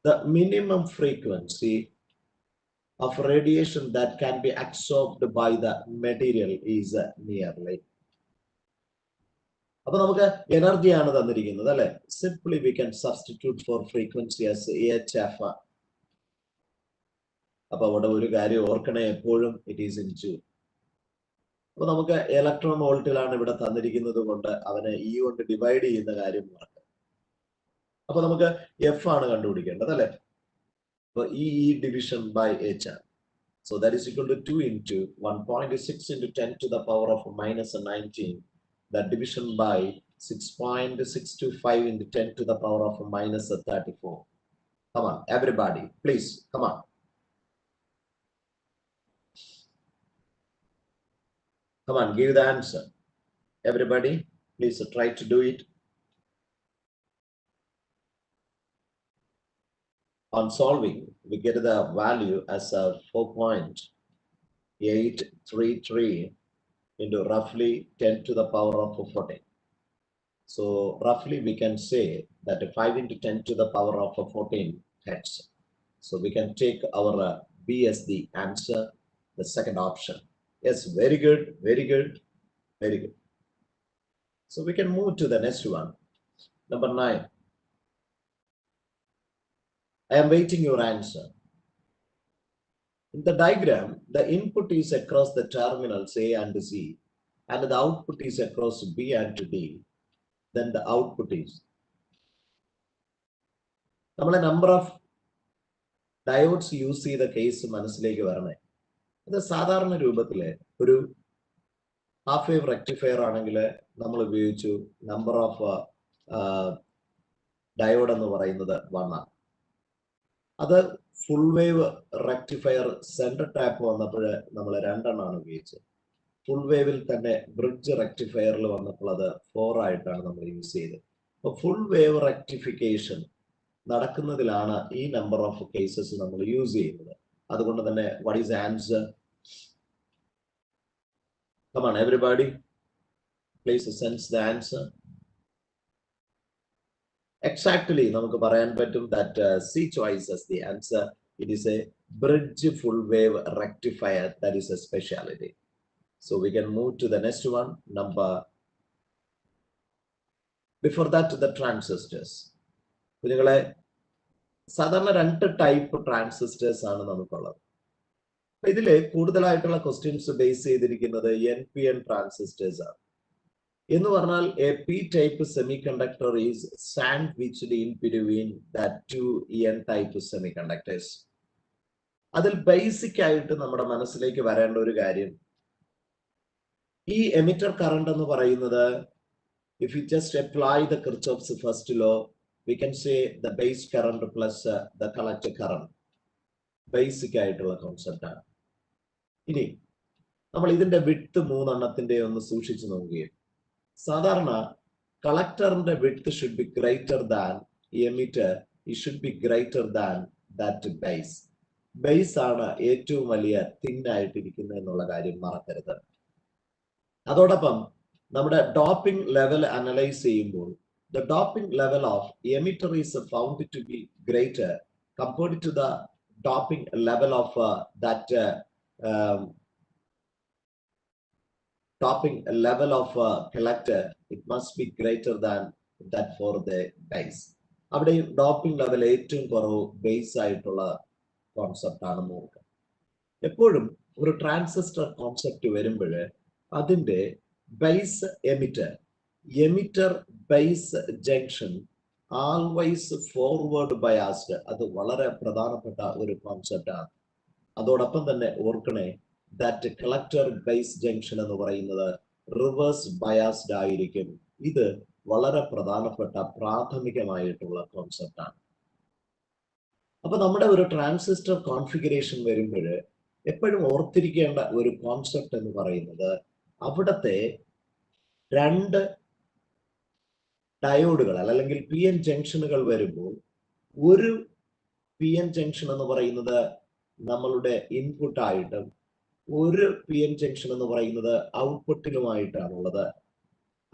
The minimum frequency of radiation that can be absorbed by the material is nearly. അപ്പൊ നമുക്ക് എനർജിയാണ് തന്നിരിക്കുന്നത് അല്ലെ? Simply we can substitute for frequency as EHF. അപ്പൊ അവിടെ ഒരു കാര്യം ഓർക്കണേ, എപ്പോഴും ഇറ്റ് ഈസ് ഇൻ ജൂൾ. അപ്പൊ നമുക്ക് ഇലക്ട്രോൺ വോൾട്ടിലാണ് ഇവിടെ തന്നിരിക്കുന്നത് കൊണ്ട് അവനെ E കൊണ്ട് ഡിവൈഡ് ചെയ്യുന്ന കാര്യം മറക്കുക. അപ്പൊ നമുക്ക് F ആണ് കണ്ടുപിടിക്കേണ്ടത് അല്ലെ? അപ്പൊ E division by H ആണ്. So that is equal to 2 into 1.6 into 10 to the power of -19. That division by 6.625 into 10 to the power of -34. Come on, everybody, please, come on. Come on, give the answer. Everybody, please try to do it. On solving, we get the value as 4.833 into roughly 10 to the power of 14. So roughly we can say that 5 into 10 to the power of 14 hertz. So we can take our B as the answer, the second option. Yes, very good, very good, very good. So we can move to the next one. Number 9. I am waiting your answer. In the diagram, the input is across the terminals A and C, and the output is across B and D. Then the output is. നമ്മളെ number of diodes use ചെയ്ത case മനസ്സിലേക്ക് വരണേ. അത് സാധാരണ രൂപത്തില് ഒരു half wave rectifier ആണെങ്കിൽ നമ്മൾ ഉപയോഗിച്ചു നമ്പർ ഓഫ് ഡയോഡ് എന്ന് പറയുന്നത് 1 ആണ്. അത് full wave rectifier centre tap വന്നപ്പോൾ നമ്മൾ 2 എണ്ണമാണ് ഉപയോഗിച്ചത്. ഫുൾ വേവിൽ തന്നെ ബ്രിഡ്ജ് റെക്ടിഫയറിൽ വന്നപ്പോൾ അത് 4 ആയിട്ടാണ് നമ്മൾ യൂസ് ചെയ്തത്. അപ്പൊ ഫുൾ വേവ് റെക്ടിഫിക്കേഷൻ നടക്കുന്നതിലാണ് ഈ നമ്പർ ഓഫ് കേസസ് നമ്മൾ യൂസ് ചെയ്യുന്നത്. അതുകൊണ്ട് തന്നെ what is answer? Come on everybody. Please sense the answer. Exactly, നമുക്ക് പറയാൻ പറ്റും that C choice as the answer. It is a bridge full wave rectifier. That is a speciality. So we can move to the next one. Before that, the transistors. കുഞ്ഞുങ്ങളെ സാധാരണ 2 type transistors ആണ് നമുക്കുള്ളത്. ഇതില് കൂടുതലായിട്ടുള്ള questions base ചെയ്തിരിക്കുന്നത് NPN transistors ആണ്. എന്ന് പറഞ്ഞാൽ a P type semiconductor is sandwiched in between that two N type semiconductors. അതിൽ ബേസിക് ആയിട്ട് നമ്മുടെ മനസ്സിലേക്ക് വരേണ്ട ഒരു കാര്യം, ഈ എമിറ്റർ കറണ്ട് എന്ന് പറയുന്നത്, if you just apply the Kirchhoff's first law, we can say the base current plus the collector current. Basic ആയിട്ടുള്ള കോൺസെപ്റ്റ് ആണ്. ഇനി നമ്മൾ ഇതിന്റെ വിഡ്ത്ത് 3 എണ്ണത്തിന്റെ ഒന്ന് സൂക്ഷിച്ചു നോക്കുകയും, സാധാരണ കളക്ടറിന്റെ width should be greater than emitter, it should be greater than that base. Base ആണ് ഏറ്റവും വലിയ തിന്നായിട്ടിരിക്കുന്നത് എന്നുള്ള കാര്യം മറക്കരുത്. അതോടൊപ്പം നമ്മുടെ ഡോപ്പിംഗ് ലെവൽ അനലൈസ് ചെയ്യുമ്പോൾ the doping level of emitter is found to be greater compared to the doping level of doping level of collector. It must be greater than that for the base. അവിടെ doping level ഏറ്റവും കുറവ് base ആയിട്ടുള്ള concept ആണ് നോക്കുക. എപ്പോഴും ഒരു transistor concept വരുമ്പോൾ അതിന്റെ base emitter base junction always forward biased. അത് വളരെ പ്രധാനപ്പെട്ട ഒരു കോൺസെപ്റ്റ് ആണ്. അതോടൊപ്പം തന്നെ ഓർക്കണേ, ദാറ്റ് കളക്ടർ ബേസ് ജംഗ്ഷൻ എന്ന് പറയുന്നത് റിവേഴ്സ് ബയാസ്ഡ് ആയിരിക്കും. ഇത് വളരെ പ്രധാനപ്പെട്ട പ്രാഥമികമായിട്ടുള്ള കോൺസെപ്റ്റ് ആണ്. അപ്പൊ നമ്മുടെ ഒരു ട്രാൻസിസ്റ്റർ കോൺഫിഗറേഷൻ വരുമ്പോൾ എപ്പോഴും ഓർത്തിരിക്കേണ്ട ഒരു കോൺസെപ്റ്റ് എന്ന് പറയുന്നത്, അവിടത്തെ 2 ഡയോഡുകൾ അല്ലെങ്കിൽ PN ജംഗ്ഷനുകൾ വരുമ്പോൾ, ഒരു PN ജംഗ്ഷൻ എന്ന് പറയുന്നത് നമ്മളുടെ ഇൻപുട്ട് ആയിട്ടും ഒരു PN ജംഗ്ഷൻ എന്ന് പറയുന്നത് ഔട്ട്പുട്ടിലുമായിട്ടാണുള്ളത്.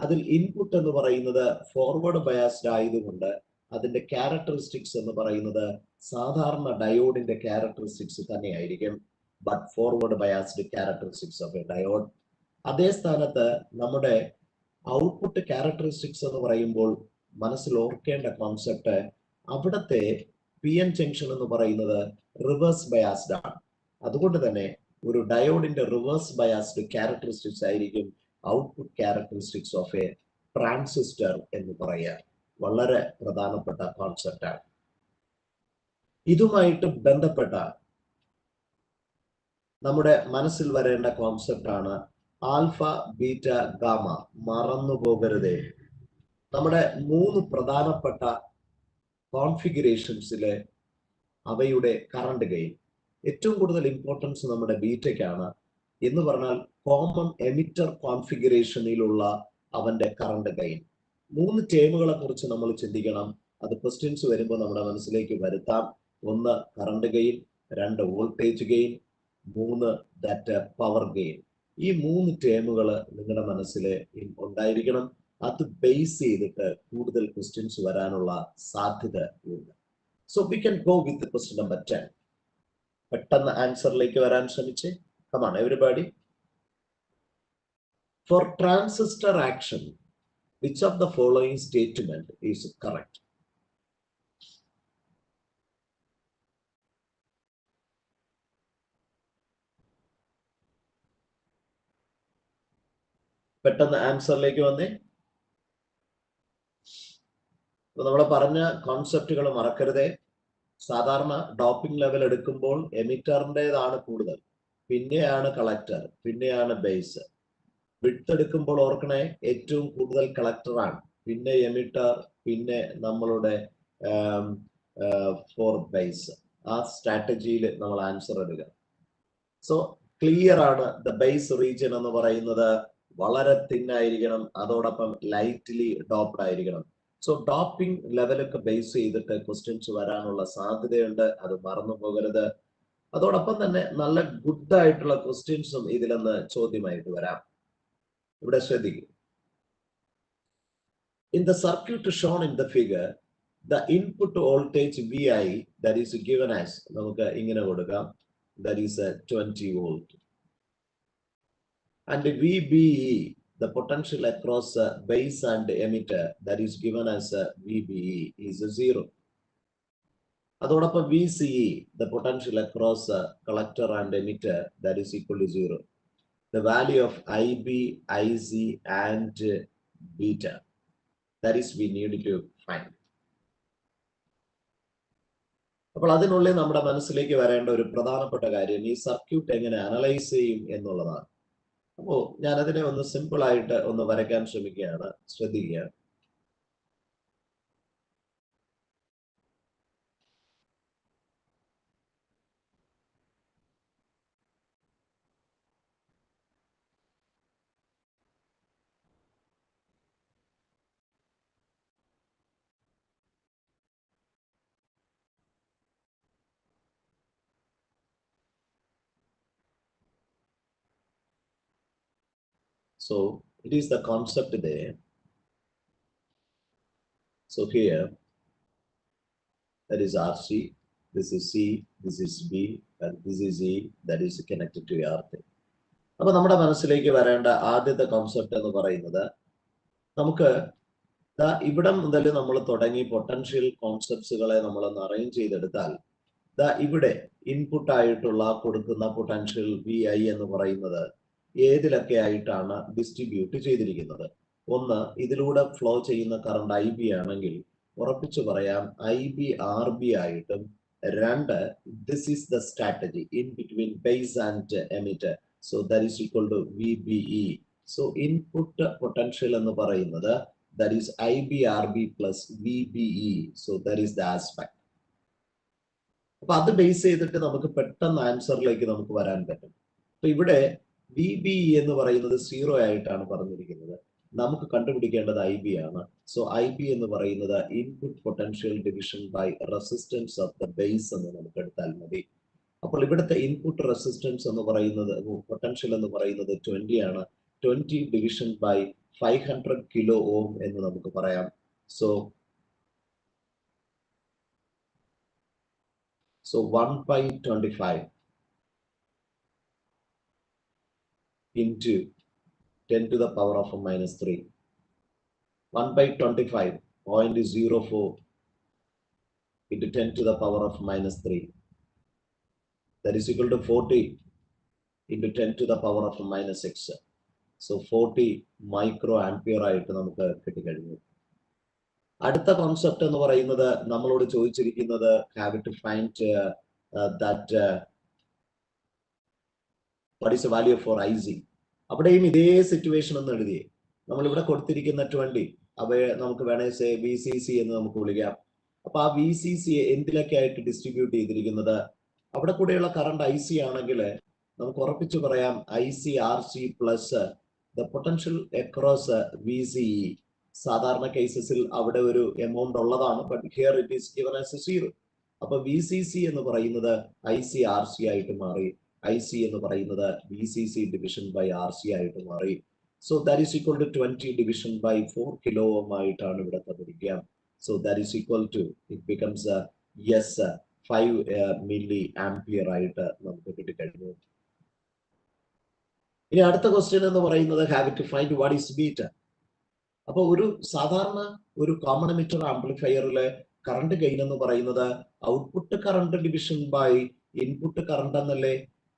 അതിൽ ഇൻപുട്ട് എന്ന് പറയുന്നത് ഫോർവേഡ് ബയാസ്ഡ് ആയതുകൊണ്ട് അതിന്റെ ക്യാരക്ടറിസ്റ്റിക്സ് എന്ന് പറയുന്നത് സാധാരണ ഡയോഡിന്റെ ക്യാരക്ടറിസ്റ്റിക്സ് തന്നെയായിരിക്കും, but forward biased characteristics of A diode. അതേ സ്ഥാനത്ത് നമ്മുടെ ഔട്ട്പുട്ട് ക്യാരക്ടറിസ്റ്റിക്സ് എന്ന് പറയുമ്പോൾ മനസ്സിൽ ഓർക്കേണ്ട കോൺസെപ്റ്റ്, അവിടത്തെ PN ജംഗ്ഷൻ എന്ന് പറയുന്നത് റിവേഴ്സ് ബയാസ്ഡ് ആണ്. അതുകൊണ്ട് തന്നെ ഒരു ഡയോഡിന്റെ റിവേഴ്സ് ബയാസ്ഡ് ക്യാരക്ടറിസ്റ്റിക്സ് ആയിരിക്കും output characteristics of A transistor എന്ന് പറയുക. വളരെ പ്രധാനപ്പെട്ട കോൺസെപ്റ്റ് ആണ്. ഇതുമായിട്ട് ബന്ധപ്പെട്ട നമ്മുടെ മനസ്സിൽ വരേണ്ട കോൺസെപ്റ്റ് ആണ് ആൽഫ ബീറ്റ ഗാമ. മറന്നു പോകരുതേ, നമ്മുടെ 3 പ്രധാനപ്പെട്ട കോൺഫിഗറേഷൻസിലെ അവയുടെ കറണ്ട് ഗെയിൻ ഏറ്റവും കൂടുതൽ ഇമ്പോർട്ടൻസ് നമ്മുടെ ബീറ്റയ്ക്കാണ്. എന്ന് പറഞ്ഞാൽ കോമൺ എമിറ്റർ കോൺഫിഗറേഷനിലുള്ള അവന്റെ കറണ്ട് ഗെയിൻ. 3 ടേമുകളെ കുറിച്ച് നമ്മൾ ചിന്തിക്കണം. അത് ക്വസ്റ്റ്യൻസ് വരുമ്പോൾ നമ്മുടെ മനസ്സിലേക്ക് വരുത്താം. 1 current gain, 2 voltage gain, 3 that power gain. ഈ 3 ടേമുകൾ നിങ്ങളുടെ മനസ്സിൽ ഉണ്ടായിരിക്കണം. അത് ബേസ് ചെയ്തിട്ട് കൂടുതൽ ക്വസ്റ്റ്യൻസ് വരാനുള്ള സാധ്യത ഉണ്ട്. So we can go with question number 10. പെട്ടെന്ന് ആൻസറിലേക്ക് വരാൻ ശ്രമിച്ചേ. Come on everybody. For transistor action, which of the following statement is correct? പെട്ടെന്ന് ആൻസറിലേക്ക് വന്നേ. നമ്മൾ പറഞ്ഞ കോൺസെപ്റ്റുകൾ മറക്കരുതേ. സാധാരണ ഡോപ്പിംഗ് ലെവൽ എടുക്കുമ്പോൾ എമിറ്ററിൻ്റെതാണ് കൂടുതൽ, പിന്നെയാണ് കളക്ടർ, പിന്നെയാണ് ബേസ്. വിഡ്ത്ത് എടുക്കുമ്പോൾ ഓർക്കണേ, ഏറ്റവും കൂടുതൽ കളക്ടറാണ്, പിന്നെ എമിറ്റർ, പിന്നെ നമ്മളുടെ ഫോർ ബേസ്. ആ സ്ട്രാറ്റജിയിൽ നമ്മൾ ആൻസർ എടുക്കുക. സോ ക്ലിയർ ആണ്, ദ ബേസ് റീജിയൻ എന്ന് പറയുന്നത് വളരെ തിന്നായിരിക്കണം, അതോടൊപ്പം ലൈറ്റ്ലി ഡോപ്ഡ് ആയിരിക്കണം. സോ ഡോപ്പിംഗ് ലെവലൊക്കെ ബേസ് ചെയ്തിട്ട് ക്വസ്റ്റ്യൻസ് വരാനുള്ള സാധ്യതയുണ്ട്, അത് മറന്നു പോകരുത്. അതോടൊപ്പം തന്നെ നല്ല ഗുഡ് ആയിട്ടുള്ള ക്വസ്റ്റ്യൻസും ഇതിൽ നിന്ന് ചോദ്യമായിട്ട് വരാം. ഇവിടെ ശ്രദ്ധിക്കും, In the circuit shown in the figure, the input voltage VI that is given as that is a 20 volt. And VBE, the potential across base and emitter that is given as VBE is 0. അതോടൊപ്പം VCE, the potential across collector and emitter that is equal to 0. The value of IB, IC and beta, that is we need to find. അപ്പോൾ അതിനുള്ളിൽ നമ്മുടെ മനസ്സിലേക്ക് വരേണ്ട ഒരു പ്രധാനപ്പെട്ട കാര്യം ഈ സർക്യൂട്ട് എങ്ങനെ അനലൈസ് ചെയ്യും എന്നുള്ളതാണ്. അപ്പോൾ ഞാനതിനെ ഒന്ന് സിമ്പിൾ ആയിട്ട് ഒന്ന് വരയ്ക്കാൻ ശ്രമിക്കുകയാണ്, ശ്രദ്ധിക്കുക. So it is the concept there. So here, that is RC, this is C, this is B, and this is E, that is connected to earth. അപ്പോൾ നമ്മുടെ മനസ്സിലേക്ക് വരേണ്ട ആദ്യത്തെ കോൺസെപ്റ്റ് എന്ന് പറയുന്നത്, നമുക്ക് ഇവിടെ മുതൽ നമ്മൾ തുടങ്ങി പൊട്ടൻഷ്യൽ കോൺസെപ്റ്റ്സുകളെ നമ്മളൊന്ന് അറേഞ്ച് ചെയ്തെടുത്താൽ, ഇവിടെ ഇൻപുട്ട് ആയിട്ടുള്ള കൊടുക്കുന്ന പൊട്ടൻഷ്യൽ VI എന്ന് പറയുന്നത് ഏതിലൊക്കെ ആയിട്ടാണ് ഡിസ്ട്രിബ്യൂട്ട് ചെയ്തിരിക്കുന്നത്. ഒന്ന്, ഇതിലൂടെ ഫ്ലോ ചെയ്യുന്ന കറണ്ട് IB ആണെങ്കിൽ ഉറപ്പിച്ചു പറയാം IB RB ആയിട്ടും. രണ്ട്, this is the strategy in between base and emitter, so that is equal to VBE. So input potential എന്ന് പറയുന്നത് that is IB RB plus VBE, so that is the aspect. അപ്പൊ അത് base ചെയ്തിട്ട് നമുക്ക് പെട്ടെന്ന് ആൻസറിലേക്ക് നമുക്ക് വരാൻ പറ്റും. അപ്പൊ ഇവിടെ VBE എന്ന് പറയുന്നത് 0 ആയിട്ടാണ് പറഞ്ഞിരിക്കുന്നത്. നമുക്ക് കണ്ടുപിടിക്കേണ്ടത് IB ആണ്. സോ IB എന്ന് പറയുന്നത് input potential division by resistance of the base എന്ന് നമുക്ക് എടുത്താൽ മതി. അപ്പോൾ ഇവിടുത്തെ ഇൻപുട്ട് റെസിസ്റ്റൻസ് എന്ന് പറയുന്നത്, പൊട്ടൻഷ്യൽ എന്ന് പറയുന്നത് 20 ആണ്. 20 ഡിവിഷൻ ബൈ 500 കിലോ ഓം എന്ന് നമുക്ക് പറയാം. So 1/25 into 10 to the power of -3. 1/25, 0.04 into 10 to the power of -3. That is equal to 40 into 10 to the power of -6. So 40 micro ampere ആയിട്ട് നമുക്ക് കിട്ടിക്കഴിഞ്ഞു. അടുത്ത കോൺസെപ്റ്റ് എന്ന് പറയുന്നത്, നമ്മളോട് ചോദിച്ചിരിക്കുന്നത് have to find that what is the value for IC. അവിടെയും ഇതേ situation ഒന്ന് എഴുതിയേ. നമ്മളിവിടെ കൊടുത്തിരിക്കുന്ന 20, അവയെ നമുക്ക് വേണേൽ VCC എന്ന് നമുക്ക് വിളിക്കാം. അപ്പൊ ആ VCC എന്തിലൊക്കെ ആയിട്ട് ഡിസ്ട്രിബ്യൂട്ട് ചെയ്തിരിക്കുന്നത്, അവിടെ കൂടെയുള്ള കറണ്ട് IC ആണെങ്കിൽ നമുക്ക് ഉറപ്പിച്ചു പറയാം IC RC plus the potential across VCE. സാധാരണ കേസസിൽ അവിടെ ഒരു എമൗണ്ട് ഉള്ളതാണ്, but here it is given as 0. അപ്പൊ VCC എന്ന് പറയുന്നത് IC RC ആയിട്ട് മാറി, IC എന്ന് പറയുന്നത് VCC ഡിവിഷൻ ബൈ RC ആയിട്ട് മാറി. So that is equal to 20 division by 4 kilo ohm ആയിട്ടാണ് ഇവിടെ തന്നിരിക്കുക. So that is equal to, it becomes 5 milliampere ആയിട്ട് നമുക്ക് കിട്ടിക്കഴിഞ്ഞു. ഇനി അടുത്ത ക്വസ്റ്റ്യൻ എന്ന് പറയുന്നത് have to find what is beta. അപ്പൊ ഒരു സാധാരണ ഒരു കോമൺ എമിറ്റർ ആംപ്ലിഫയറിലെ കറണ്ട് ഗെയിൻ എന്ന് പറയുന്നത് output current division by input current എന്നല്ലേ.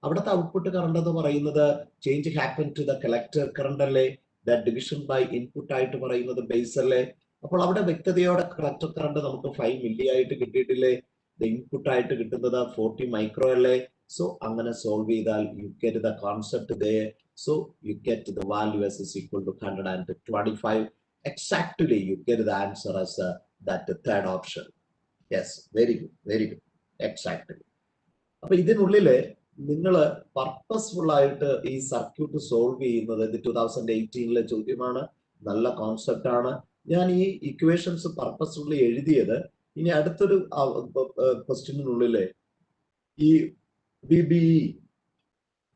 അവിടുത്തെ ഔട്ട്പുട്ട് കറണ്ട് എന്ന് പറയുന്നത് change happen to the collector current അല്ലേ. ദ ഡിവിഷൻ ബൈ ഇൻപുട്ട് ആയിട്ട് പറയുന്നത് ബേസ് അല്ലേ. അപ്പോൾ അവിടെ വ്യക്തതയോടെ കളക്ടർ കറണ്ട് നമുക്ക് 5 മില്ലി ആയിട്ട് കിട്ടിയിട്ടില്ലേ. ദ ഇൻപുട്ട് ആയിട്ട് കിട്ടുന്നത് 40 മൈക്രോ അല്ലേ. സോ അങ്ങനെ സോൾവ് ചെയ്താൽ you get the concept there. So you get the value as is equal to 125. Exactly, you get the answer as that third option. Yes, very good, very good. Exactly. അപ്പൊ ഇതിനുള്ളില് നിങ്ങൾ purposeful ആയിട്ട് ഈ circuit solve ചെയ്യുന്നത് 2018 ചോദ്യമാണ്. നല്ല concept ആണ്. ഞാൻ ഈ ഇക്വേഷൻസ് പർപ്പസ്ഫുള്ളി എഴുതിയത്. ഇനി അടുത്തൊരു ക്വസ്റ്റ്യനുള്ളില് ഈ VBE,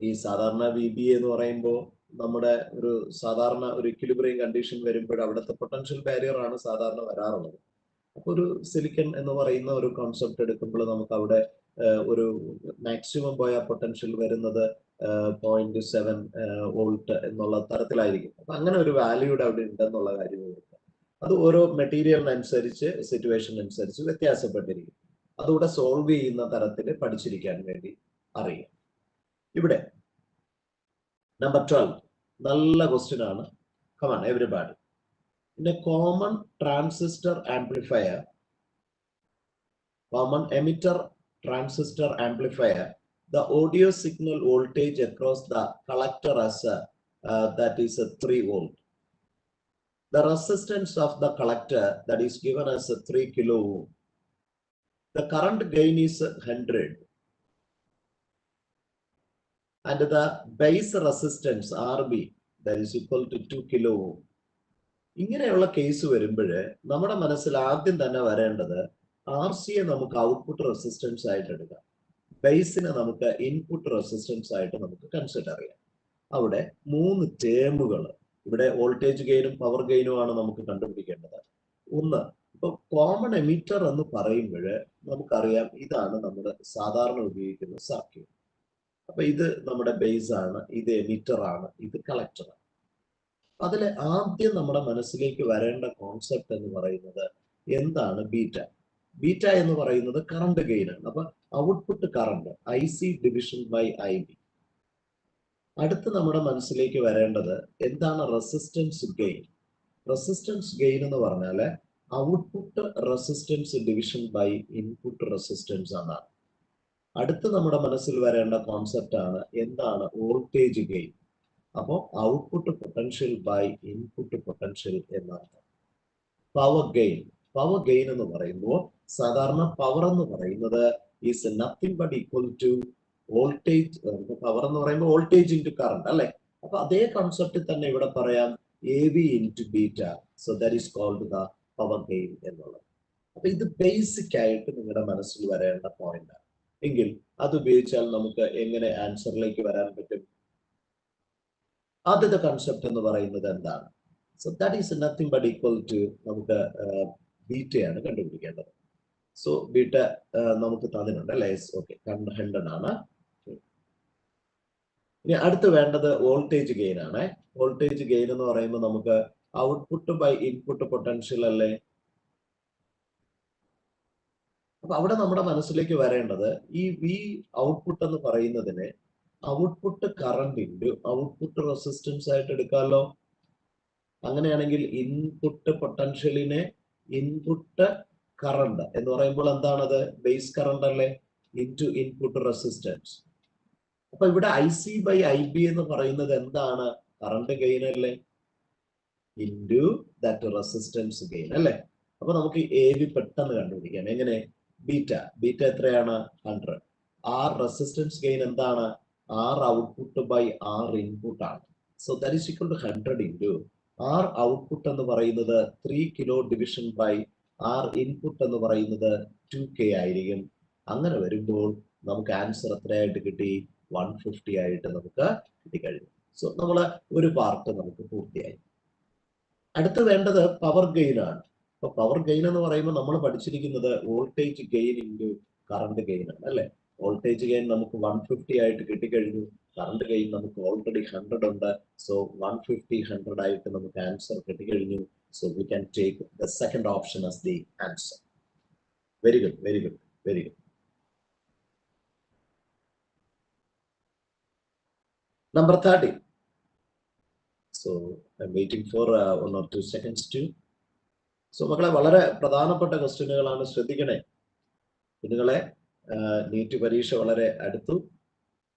ഈ സാധാരണ VBE എന്ന് പറയുമ്പോൾ നമ്മുടെ ഒരു സാധാരണ ഒരു ഇക്വിലിബ്രിയം കണ്ടീഷൻ വരുമ്പോൾ അവിടുത്തെ പൊട്ടൻഷ്യൽ ബാരിയർ ആണ് സാധാരണ വരാറുള്ളത്. അപ്പൊ ഒരു സിലിക്കൺ എന്ന് പറയുന്ന ഒരു കോൺസെപ്റ്റ് എടുക്കുമ്പോൾ നമുക്ക് അവിടെ ഒരു മാക്സിമം പോയ പൊട്ടൻഷ്യൽ വരുന്നത് 0.7 വോൾട്ട് എന്നുള്ള തരത്തിലായിരിക്കും. അപ്പൊ അങ്ങനെ ഒരു വാല്യൂഡ് അവിടെ ഉണ്ടെന്നുള്ള കാര്യം ഓർക്കുക. അത് ഓരോ മെറ്റീരിയലിനനുസരിച്ച് സിറ്റുവേഷനനുസരിച്ച് വ്യത്യാസപ്പെട്ടിരിക്കും. അതുകൂടെ സോൾവ് ചെയ്യുന്ന തരത്തിൽ പഠിച്ചിരിക്കാൻ വേണ്ടി അറിയാം. ഇവിടെ നമ്പർ 12 നല്ല ക്വസ്റ്റ്യൻ ആണ്. Come on everybody. In a common transistor amplifier, common emitter transistor amplifier, the audio signal voltage across the collector as that is a 3 volt. The resistance of the collector that is given as a 3 kilo ohm. The current gain is 100 and the base resistance RB that is equal to 2 kilo ohm. ഇങ്ങനെയുള്ള case വരുമ്പോൾ നമ്മുടെ മനസ്സിൽ ആദ്യം തന്നെ വരേണ്ടത് RC നമുക്ക് output resistance ആയിട്ട് എടുക്കാം, ബേസിനെ നമുക്ക് ഇൻപുട്ട് റെസിസ്റ്റൻസ് ആയിട്ട് നമുക്ക് കൺസിഡർ ചെയ്യാം. അവിടെ 3 ടേമുകൾ, ഇവിടെ വോൾട്ടേജ് ഗെയിനും പവർ ഗെയിനും ആണ് നമുക്ക് കണ്ടുപിടിക്കേണ്ടത്. ഒന്ന്, ഇപ്പൊ കോമൺ എമിറ്റർ എന്ന് പറയുമ്പോൾ നമുക്കറിയാം ഇതാണ് നമ്മൾ സാധാരണ ഉപയോഗിക്കുന്ന സർക്യൂട്ട്. അപ്പൊ ഇത് നമ്മുടെ ബേസ് ആണ്, ഇത് എമിറ്റർ ആണ്, ഇത് കളക്ടർ ആണ്. അതിലെ ആദ്യം നമ്മുടെ മനസ്സിലേക്ക് വരേണ്ട കോൺസെപ്റ്റ് എന്ന് പറയുന്നത് എന്താണ്? ബീറ്റ. ബീറ്റ എന്ന് പറയുന്നത് കറണ്ട് ഗെയിൻ ആണ്. അപ്പൊ output current IC division by IB. അടുത്ത് നമ്മുടെ മനസ്സിലേക്ക് വരേണ്ടത് എന്താണ്? Resistance gain. റെസിസ്റ്റൻസ് ഗെയിൻ എന്ന് പറഞ്ഞാല് output resistance division by input resistance എന്നാണ്. അടുത്ത് നമ്മുടെ മനസ്സിൽ വരേണ്ട കോൺസെപ്റ്റ് ആണ് എന്താണ്? Voltage gain. അപ്പോൾ output potential by input potential എന്നാണ്. Power gain. പവർ ഗെയിൻ എന്ന് പറയുമ്പോൾ സാധാരണ പവർ എന്ന് പറയുന്നത് is nothing but equal to voltage. Power എന്ന് പറയുമ്പോൾ വോൾട്ടേജ് ഇൻറ്റു കറണ്ട് അല്ലെ. അപ്പൊ അതേ കോൺസെപ്റ്റിൽ തന്നെ ഇവിടെ പറയാം AV into beta. So that is called the power gain എന്നുള്ളത്. അപ്പൊ ഇത് ബേസിക് ആയിട്ട് നിങ്ങളുടെ മനസ്സിൽ വരേണ്ട പോയിന്റ് ആണ്. എങ്കിൽ അത് ഉപയോഗിച്ചാൽ നമുക്ക് എങ്ങനെ ആൻസറിലേക്ക് വരാൻ പറ്റും? ആദ്യത്തെ കൺസെപ്റ്റ് എന്ന് പറയുന്നത് എന്താണ്? So that is nothing but equal to നമുക്ക് ബീറ്റയാണ് കണ്ടുപിടിക്കേണ്ടത്. സോ ബീറ്റ നമുക്ക് തന്നിട്ടുണ്ട് അല്ലേ? ഓക്കെ, 100 ആണ്. ഇനി അടുത്ത് വേണ്ടത് വോൾട്ടേജ് ഗെയിൻ ആണ്. വോൾട്ടേജ് ഗെയിൻ എന്ന് പറയുമ്പോൾ നമുക്ക് ഔട്ട്പുട്ട് ബൈ ഇൻപുട്ട് പൊട്ടൻഷ്യൽ അല്ലേ. അപ്പൊ അവിടെ നമ്മുടെ മനസ്സിലേക്ക് വരേണ്ടത് ഈ V ഔട്ട്പുട്ട് എന്ന് പറയുന്നതിനെ output current into output resistance ആയിട്ട് എടുക്കാമല്ലോ. അങ്ങനെയാണെങ്കിൽ ഇൻപുട്ട് പൊട്ടൻഷ്യലിനെ ഇൻപുട്ട് കറണ്ട് എന്ന് പറയുമ്പോൾ എന്താണത്? ബേസ് കറണ്ട് അല്ലേ, ഇൻറ്റു ഇൻപുട്ട് റെസിസ്റ്റൻസ്. അപ്പൊ ഇവിടെ IC ബൈ IB എന്ന് പറയുന്നത് എന്താണ്? കറണ്ട് ഗെയിൻ അല്ലേ, ഇൻറ്റു ദാറ്റ് റെസിസ്റ്റൻസ് ഗെയിൻ അല്ലേ. അപ്പൊ നമുക്ക് AV പെട്ടെന്ന് കണ്ടുപിടിക്കാം. എങ്ങനെ? ബീറ്റ. ബീറ്റ എത്രയാണ്? 100. R റെസിസ്റ്റൻസ് ഗെയിൻ എന്താണ്? R output by R input ആണ്. So that is equal to 100 into R output എന്ന് പറയുന്നത് 3 kilo division by R input എന്ന് പറയുന്നത് 2K ആയിരിക്കും. അങ്ങനെ വരുമ്പോൾ നമുക്ക് ആൻസർ എത്രയായിട്ട് കിട്ടി? 150 ആയിട്ട് നമുക്ക് കിട്ടിക്കഴിഞ്ഞു. സോ നമ്മള് ഒരു പാർട്ട് നമുക്ക് പൂർത്തിയായി. അടുത്ത് വേണ്ടത് പവർ ഗെയിൻ ആണ്. അപ്പൊ പവർ ഗെയിൻ എന്ന് പറയുമ്പോൾ നമ്മൾ പഠിച്ചിരിക്കുന്നത് voltage gain into current gain ആണ് അല്ലെ. വോൾട്ടേജ് ഗെയിൻ നമുക്ക് 150 ആയിട്ട് കിട്ടിക്കഴിഞ്ഞു. കറണ്ട് ഗെയിൻ നമുക്ക് ഓൾറെഡി 100 ഉണ്ട്. സോ 150 100 ആയിട്ട് നമുക്ക് ആൻസർ കിട്ടിക്കഴിഞ്ഞു. So we can take the second option as the answer. Very good, very good, very good. Number 13. So I'm waiting for 1 or 2 seconds too. So മക്കളെ, വളരെ പ്രധാനപ്പെട്ട ക്വസ്റ്റ്യനുകളാണ്, ശ്രദ്ധിക്കണേ കുഞ്ഞുങ്ങളെ. നീറ്റ് പരീക്ഷ വളരെ അടുത്തു.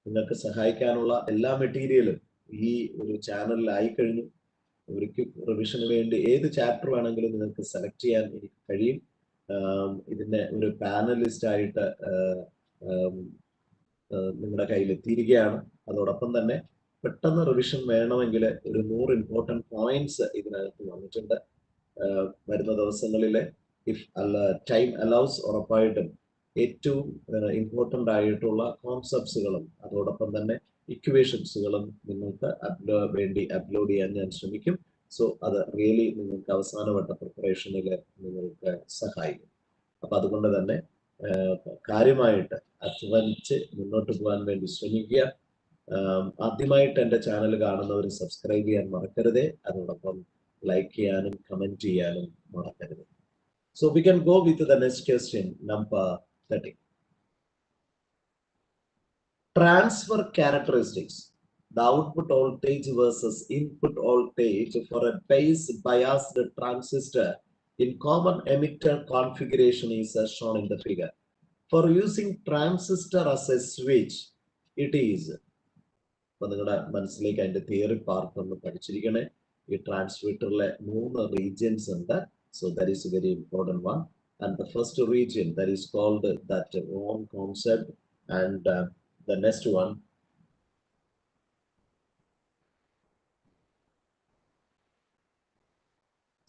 നിങ്ങൾക്ക് സഹായിക്കാനുള്ള എല്ലാ മെറ്റീരിയലും ഈ ഒരു ചാനലിൽ ആയിക്കഴിഞ്ഞു. ഒരു ക്വിക്ക് റിവിഷന് വേണ്ടി ഏത് ചാപ്റ്റർ വേണമെങ്കിലും നിങ്ങൾക്ക് സെലക്ട് ചെയ്യാൻ എനിക്ക് കഴിയും. ഇതിന്റെ ഒരു പാനലിസ്റ്റ് ആയിട്ട് നിങ്ങളുടെ കയ്യിൽ എത്തിയിരിക്കുകയാണ്. അതോടൊപ്പം തന്നെ പെട്ടെന്ന് റിവിഷൻ വേണമെങ്കിൽ ഒരു 100 ഇമ്പോർട്ടൻറ്റ് പോയിന്റ്സ് ഇതിനകത്ത് വന്നിട്ടുണ്ട്. വരുന്ന ദിവസങ്ങളിൽ ഇഫ് ടൈം അലൗസ് ഉറപ്പായിട്ടും ഏറ്റവും ഇമ്പോർട്ടൻ്റ് ആയിട്ടുള്ള കോൺസെപ്റ്റ്സുകളും അതോടൊപ്പം തന്നെ ഇക്വേഷൻസുകളും നിങ്ങൾക്ക് വേണ്ടി അപ്ലോഡ് ചെയ്യാൻ ഞാൻ ശ്രമിക്കും. സോ അത് റിയലി നിങ്ങൾക്ക് അവസാനവട്ട പ്രിപ്പറേഷനിൽ നിങ്ങൾക്ക് സഹായിക്കും. അപ്പൊ അതുകൊണ്ട് തന്നെ കാര്യമായിട്ട് അധ്വാനിച്ച് മുന്നോട്ട് പോകാൻ വേണ്ടി ശ്രമിക്കുക. ആദ്യമായിട്ട് എൻ്റെ ചാനൽ കാണുന്നവർ സബ്സ്ക്രൈബ് ചെയ്യാൻ മറക്കരുതേ. അതോടൊപ്പം ലൈക്ക് ചെയ്യാനും കമന്റ് ചെയ്യാനും മറക്കരുത്. So we can go with the next question, number 30. Transfer characteristics. The output voltage versus input voltage for a base biased transistor in common emitter configuration is as shown in the figure. For using transistor as a switch, it is. അപ്പോൾ നിങ്ങളുടെ മനസ്സിലേക്ക് അതിന്റെ theory part ഒന്ന് പഠിച്ചിരിക്കണേ. ഈ ട്രാൻസ്മിറ്ററിലെ 3 regions ഉണ്ട്. So that is a very important one. And the first region that is called that Ohm concept, and the next one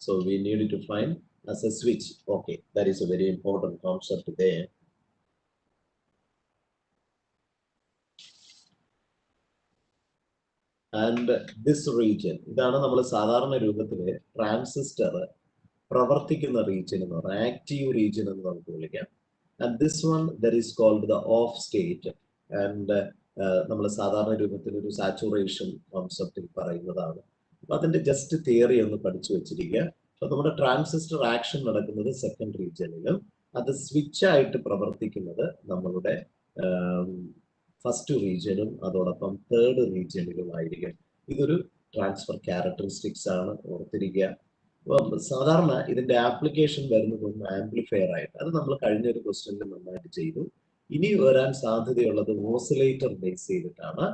so we needed to find as a switch. Okay, that is a very important concept there. And this region, ഇതാണ് നമ്മൾ സാധാരണ രൂപത്തിൽ transistor പ്രവർത്തിക്കുന്ന region എന്ന് പറയുന്നത്, active region എന്ന് നമുക്ക് വിളിക്കാം. And this one that is called the off state. And നമ്മൾ സാധാരണ രൂപത്തിൽ ഒരു സാച്ചുറേഷൻ കോൺസെപ്റ്റിൽ പറയുന്നതാണ്. അപ്പൊ അതിന്റെ ജസ്റ്റ് തിയറി ഒന്ന് പഠിച്ചു വെച്ചിരിക്കുക. അപ്പൊ നമ്മുടെ ട്രാൻസിസ്റ്റർ ആക്ഷൻ നടക്കുന്നത് സെക്കൻഡ് റീജിയനിലും അത് സ്വിച്ച് ആയിട്ട് പ്രവർത്തിക്കുന്നത് നമ്മളുടെ ഫസ്റ്റ് റീജിയനും അതോടൊപ്പം തേർഡ് റീജിയനിലും ആയിരിക്കും. ഇതൊരു ട്രാൻസ്ഫർ ക്യാരക്ടറിസ്റ്റിക്സ് ആണ്, ഓർത്തിരിക്കുക. സാധാരണ ഇതിന്റെ ആപ്ലിക്കേഷൻ വരുന്നത് ഒന്ന് ആംപ്ലിഫയർ ആയിട്ട്, അത് നമ്മൾ കഴിഞ്ഞൊരു ക്വസ്റ്റ്യനിൽ നന്നായിട്ട് ചെയ്തു. ഇനി വരാൻ സാധ്യതയുള്ളത് ഓസിലേറ്റർ ബേസ് ചെയ്തിട്ടാണ്.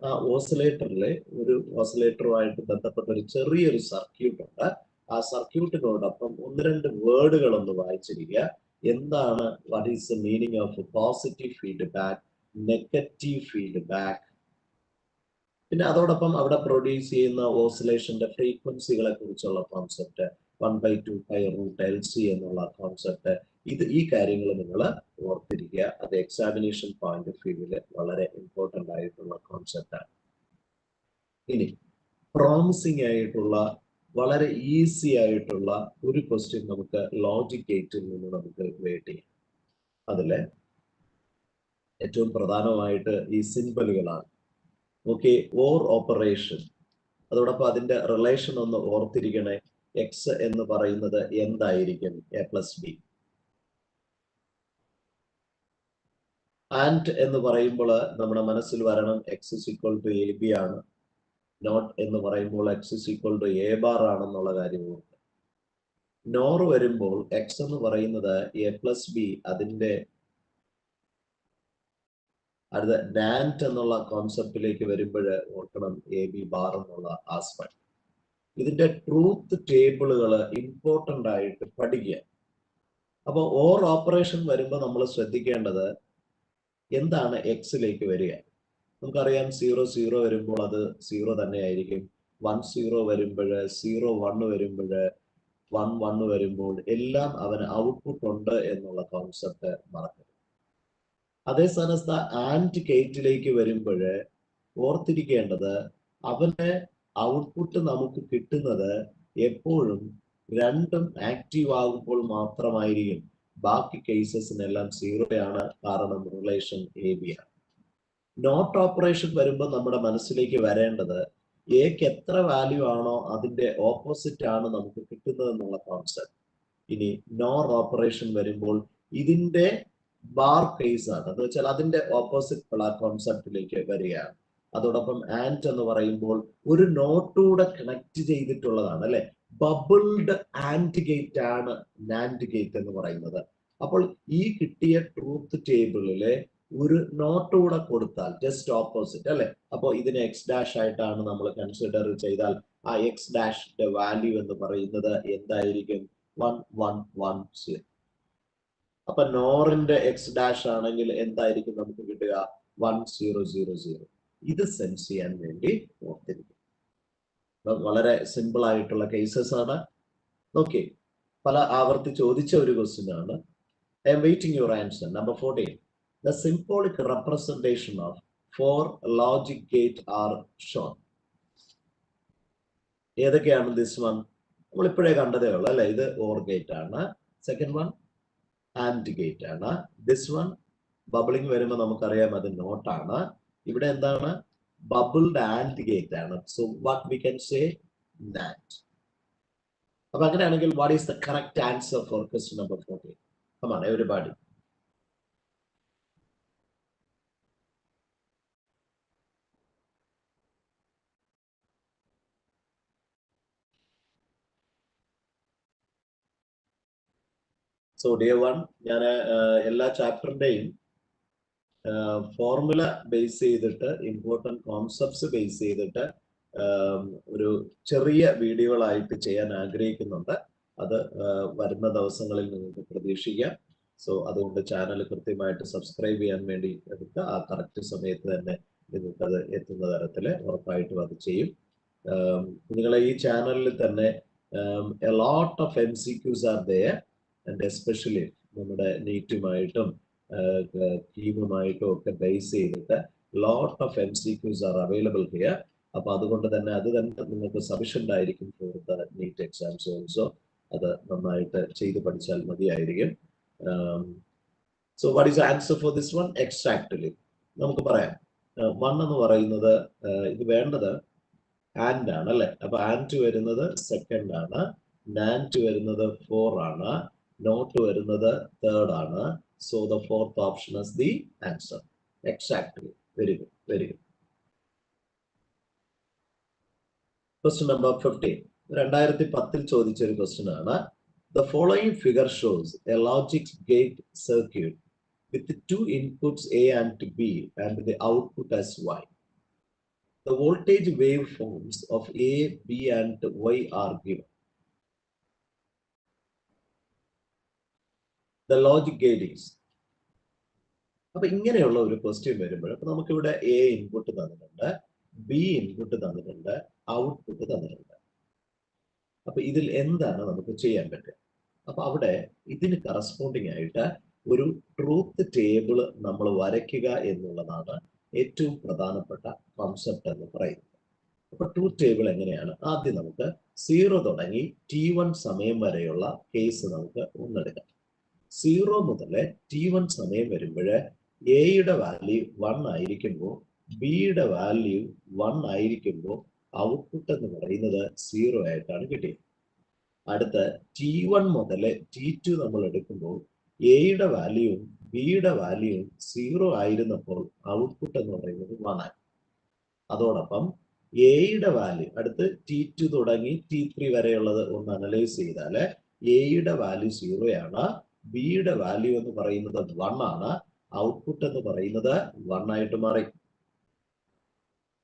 ആ ഓസിലേറ്ററിലെ ഒരു ഓസിലേറ്ററുമായിട്ട് ബന്ധപ്പെട്ട ഒരു ചെറിയൊരു സർക്യൂട്ട് ഉണ്ട്. ആ സർക്യൂട്ടിനോടൊപ്പം 1-2 വേർഡുകൾ ഒന്ന് വായിച്ചിരിക്കുക. എന്താണ്, what is the meaning of positive feedback, negative feedback, പിന്നെ അതോടൊപ്പം അവിടെ പ്രൊഡ്യൂസ് ചെയ്യുന്ന ഓസിലേഷന്റെ ഫ്രീക്വൻസികളെ കുറിച്ചുള്ള കോൺസെപ്റ്റ്, 1/2π√LC എന്നുള്ള കോൺസെപ്റ്റ്. ഈ കാര്യങ്ങൾ നിങ്ങൾ ഓർത്തിരിക്കുക. അത് എക്സാമിനേഷൻ പോയിന്റ് ഓഫ് വ്യൂവില് വളരെ ഇമ്പോർട്ടന്റ് ആയിട്ടുള്ള കോൺസെപ്റ്റാണ്. ഇനി പ്രോമിസിംഗ് ആയിട്ടുള്ള വളരെ ഈസി ആയിട്ടുള്ള ഒരു ക്വസ്റ്റ്യൻ നമുക്ക് ലോജിക് ഗേറ്റിൽ നിന്ന് നമുക്ക് വെയിറ്റ് ചെയ്യാം. അതില് ഏറ്റവും പ്രധാനമായിട്ട് ഈ സിംബലുകളാണ്. ഓക്കെ, ഓർ ഓപ്പറേഷൻ, അതോടൊപ്പം അതിന്റെ റിലേഷൻ ഒന്ന് ഓർത്തിരിക്കണേ. എക്സ് എന്ന് പറയുന്നത് എന്തായിരിക്കും? A+B. ആൻഡ് എന്ന് പറയുമ്പോൾ നമ്മുടെ മനസ്സിൽ വരണം x=AB ആണ്. നോട്ട് എന്ന് പറയുമ്പോൾ x=A' ആണെന്നുള്ള കാര്യം ഓർക്കുക. നോർ വരുമ്പോൾ എക്സ് എന്ന് പറയുന്നത് A+B, അതിന്റെ അടുത്ത നാൻഡ് എന്നുള്ള കോൺസെപ്റ്റിലേക്ക് വരുമ്പോൾ ഓർക്കണം AB ബാർ എന്നുള്ള ആസ്പെക്ട്. ഇതിന്റെ ട്രൂത്ത് ടേബിളുകൾ ഇമ്പോർട്ടന്റ് ആയിട്ട് പഠിക്കുക. അപ്പൊ ഓർ ഓപ്പറേഷൻ വരുമ്പോൾ നമ്മൾ ശ്രദ്ധിക്കേണ്ടത് എന്താണ് എക്സിലേക്ക് വരിക. നമുക്കറിയാം 0 വരുമ്പോൾ അത് 0 തന്നെ ആയിരിക്കും. 1 വരുമ്പോൾ, 1 വരുമ്പോൾ, 1 വരുമ്പോൾ എല്ലാം അവന് ഔട്ട്പുട്ട് ഉണ്ട് എന്നുള്ള കോൺസെപ്റ്റ് മറക്കരുത്. അതേ സ്ഥാനത്ത് ആൻഡ് ഗേറ്റിലേക്ക് വരുമ്പോൾ ഓർത്തിരിക്കേണ്ടത് അവന്റെ ഔട്ട്പുട്ട് നമുക്ക് കിട്ടുന്നത് എപ്പോഴും രണ്ടും ആക്റ്റീവ് ആകുമ്പോൾ മാത്രമായിരിക്കും. ബാക്കി കേസസിനെല്ലാം 0 ആണ്, കാരണം റിലേഷൻ AB ആണ്. നോട്ട് ഓപ്പറേഷൻ വരുമ്പോൾ നമ്മുടെ മനസ്സിലേക്ക് വരേണ്ടത് എക്ക് എത്ര വാല്യൂ ആണോ അതിന്റെ ഓപ്പോസിറ്റ് ആണ് നമുക്ക് കിട്ടുന്നത് എന്നുള്ള കോൺസെപ്റ്റ്. ഇനി നോർ ഓപ്പറേഷൻ വരുമ്പോൾ ഇതിന്റെ ബാർ കേസ് ആണ്, എന്ന് വെച്ചാൽ അതിന്റെ ഓപ്പോസിറ്റ് കോൺസെപ്റ്റിലേക്ക് വരികയാണ്. അതോടൊപ്പം ആൻഡ് എന്ന് പറയുമ്പോൾ ഒരു നോട്ടൂടെ കണക്ട് ചെയ്തിട്ടുള്ളതാണ്, അല്ലെ? ബബിൾഡ് ആൻഡ് ഗേറ്റ് ആണ് നാൻഡ് ഗേറ്റ് എന്ന് പറയുന്നത്. അപ്പോൾ ഈ കിട്ടിയ ട്രൂത്ത് ടേബിളിലെ ഒരു നോട്ടൂടെ കൊടുത്താൽ ജസ്റ്റ് ഓപ്പോസിറ്റ്, അല്ലെ? അപ്പോൾ ഇതിനെ x' ആയിട്ടാണ് നമ്മൾ കൺസിഡർ ചെയ്താൽ ആ x' വാല്യൂ എന്ന് പറയുന്നത് എന്തായിരിക്കും? 1 1 1 0. അപ്പൊ നോറിന്റെ x' ആണെങ്കിൽ എന്തായിരിക്കും നമുക്ക് കിട്ടുക? 1 0 0 0. ഇത് സെൻസ് ചെയ്യാൻ വേണ്ടി ഓർത്തിരിക്കും. വളരെ സിമ്പിൾ ആയിട്ടുള്ള കേസസ് ആണ്. ഓക്കെ, പല ആവർത്തി ചോദിച്ച ഒരു ക്വസ്റ്റ്യൻ ആണ്. I M waiting your answer. Number 14. The symbolic representation of 4 logic gate are shown. ഏതൊക്കെയാണ് ദിസ് വൺ? നമ്മൾ ഇപ്പോഴേ കണ്ടതേ ഉള്ളൂ അല്ലെ? ഇത് ഓർ ഗേറ്റ് ആണ്. സെക്കൻഡ് വൺ ആൻഡ് ഗേറ്റ് ആണ്. ദിസ് വൺ ബബിളിംഗ് വരുമ്പോൾ നമുക്കറിയാം അത് നോട്ടാണ്. ഇവിടെ എന്താണ്? ബബിൾഡ് ആൻഡ് ഗേറ്റ് ആണ്. So what we can say not. അപ്പൊ അങ്ങനെയാണെങ്കിൽ what is the correct answer for question number 14? Come on, everybody. So dear one, ഞാൻ എല്ലാ ചാപ്റ്ററിന്റെയും ഫോർമുല ബേസ് ചെയ്തിട്ട്, ഇമ്പോർട്ടൻറ്റ് കോൺസെപ്റ്റ്സ് ബേസ് ചെയ്തിട്ട് ഒരു ചെറിയ വീഡിയോകളായിട്ട് ചെയ്യാൻ ആഗ്രഹിക്കുന്നുണ്ട്. അത് വരുന്ന ദിവസങ്ങളിൽ നിങ്ങൾക്ക് പ്രതീക്ഷിക്കാം. സോ അതുകൊണ്ട് ചാനൽ കൃത്യമായിട്ട് സബ്സ്ക്രൈബ് ചെയ്യാൻ വേണ്ടി എടുക്കുക. ആ കറക്റ്റ് സമയത്ത് തന്നെ നിങ്ങൾക്കത് എത്തുന്ന തരത്തിൽ ഉറപ്പായിട്ടും അത് ചെയ്യും. നിങ്ങളെ ഈ ചാനലിൽ തന്നെ a lot of MCQs are there, and especially നമ്മുടെ നീറ്റുമായിട്ടും കീമുമായിട്ടും ഒക്കെ ബേസ് ചെയ്തിട്ട് lot of MCQs are available here. അപ്പൊ അതുകൊണ്ട് തന്നെ അത് തന്നെ നിങ്ങൾക്ക് സഫിഷ്യന്റ് ആയിരിക്കും for the NEET exams also. അത് നന്നായിട്ട് ചെയ്ത് പഠിച്ചാൽ മതിയായിരിക്കും. So what is answer for this one? Exactly നമുക്ക് പറയാം. 1 എന്ന് പറയുന്നത് ഇത് വേണ്ടത് ആൻഡ് ആണ് അല്ലെ? അപ്പൊ ആൻഡ് വരുന്നത് സെക്കൻഡ് ആണ്, നാൻഡ് വരുന്നത് 4 ആണ്, നോട്ട് വരുന്നത് 3rd ആണ്. So the 4th option is the answer. Exactly. Very good, very good. Question number 15. 2010 ചോദിച്ച ഒരു ക്വസ്റ്റ്യൻ ആണ്. The following figure shows a logic gate circuit with 2 inputs A and B and the output as Y. The voltage waveforms of A, B and Y are given. The logic gate is. അപ്പൊ ഇങ്ങനെയുള്ള ഒരു question വരുമ്പോൾ അപ്പൊ നമുക്കിവിടെ A input തന്നിട്ടുണ്ട്, B input തന്നിട്ടുണ്ട്, output തന്നിട്ടുണ്ട്. അപ്പൊ ഇതിൽ എന്താണ് നമുക്ക് ചെയ്യാൻ പറ്റുക? അപ്പൊ അവിടെ ഇതിന് കറസ്പോണ്ടിങ് ആയിട്ട് ഒരു ട്രൂത്ത് ടേബിൾ നമ്മൾ വരയ്ക്കുക എന്നുള്ളതാണ് ഏറ്റവും പ്രധാനപ്പെട്ട കോൺസെപ്റ്റ് എന്ന് പറയുന്നത്. അപ്പൊ ട്രൂത്ത് ടേബിൾ എങ്ങനെയാണ്? ആദ്യം നമുക്ക് 0 തുടങ്ങി T1 സമയം വരെയുള്ള കേസ് നമുക്ക് ഒന്നെടുക്കാം. 0 മുതൽ T1 സമയം വരുമ്പോൾ എയുടെ വാല്യൂ 1 ആയിരിക്കുമ്പോൾ ബിയുടെ വാല്യൂ 1 ആയിരിക്കുമ്പോൾ ഔട്ട്പുട്ട് എന്ന് പറയുന്നത് 0 ആയിട്ടാണ് കിട്ടിയത്. അടുത്ത T1 മുതൽ T2 നമ്മൾ എടുക്കുമ്പോൾ എയുടെ വാല്യൂവും ബിയുടെ വാല്യൂവും 0 ആയിരുന്നപ്പോൾ ഔട്ട്പുട്ട് എന്ന് പറയുന്നത് 1 ആണ്. അതോടൊപ്പം എയുടെ വാല്യൂ അടുത്ത് T2 തുടങ്ങി T3 വരെയുള്ളത് ഒന്ന് അനലൈസ് ചെയ്താൽ എയുടെ വാല്യൂ 0 ആണ്, ബിയുടെ വാല്യൂ എന്ന് പറയുന്നത് 1 ആണ്, ഔട്ട്പുട്ട് എന്ന് പറയുന്നത് 1 ആയിട്ട് മാറി.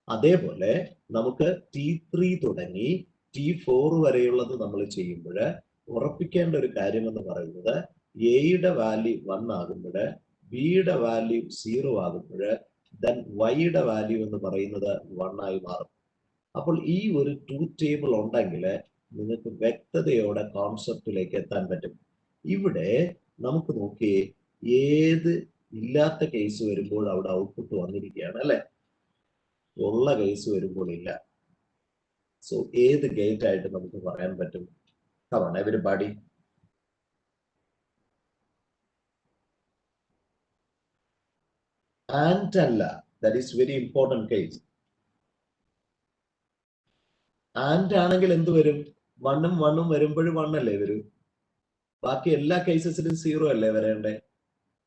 അതേപോലെ നമുക്ക് T3 തുടങ്ങി T4 വരെയുള്ളത് നമ്മൾ ചെയ്യുമ്പോൾ ഉറപ്പിക്കേണ്ട ഒരു കാര്യം എന്ന് പറയുന്നത് എയുടെ വാല്യൂ 1 ആകുമ്പോൾ ബിയുടെ വാല്യൂ 0 ആകുമ്പോൾ ദെൻ വൈയുടെ വാല്യൂ എന്ന് പറയുന്നത് 1 ആയി മാറും. അപ്പോൾ ഈ ഒരു ട്രൂത്ത് ടേബിൾ ഉണ്ടെങ്കിൽ നിങ്ങൾക്ക് വ്യക്തതയോടെ കോൺസെപ്റ്റിലേക്ക് എത്താൻ പറ്റും. ഇവിടെ നമുക്ക് നോക്കിയേ, ഏത് ഇല്ലാത്ത കേസ് വരുമ്പോൾ അവിടെ ഔട്ട്പുട്ട് വന്നിരിക്കുകയാണ് അല്ലെ? ഉള്ള കേസ് വരുമ്പോൾ ഇല്ല. സോ ഏത് ഗേറ്റ് ആയിട്ട് നമുക്ക് പറയാൻ പറ്റും? Come on, everybody. And അല്ല, that is very important case. And ആണെങ്കിൽ എന്ത് വരും? 1ഉം 1ഉം വരുമ്പോഴും 1 അല്ലേ വരൂ? ബാക്കി എല്ലാ കേസസിലും 0 അല്ലേ വരേണ്ടേ?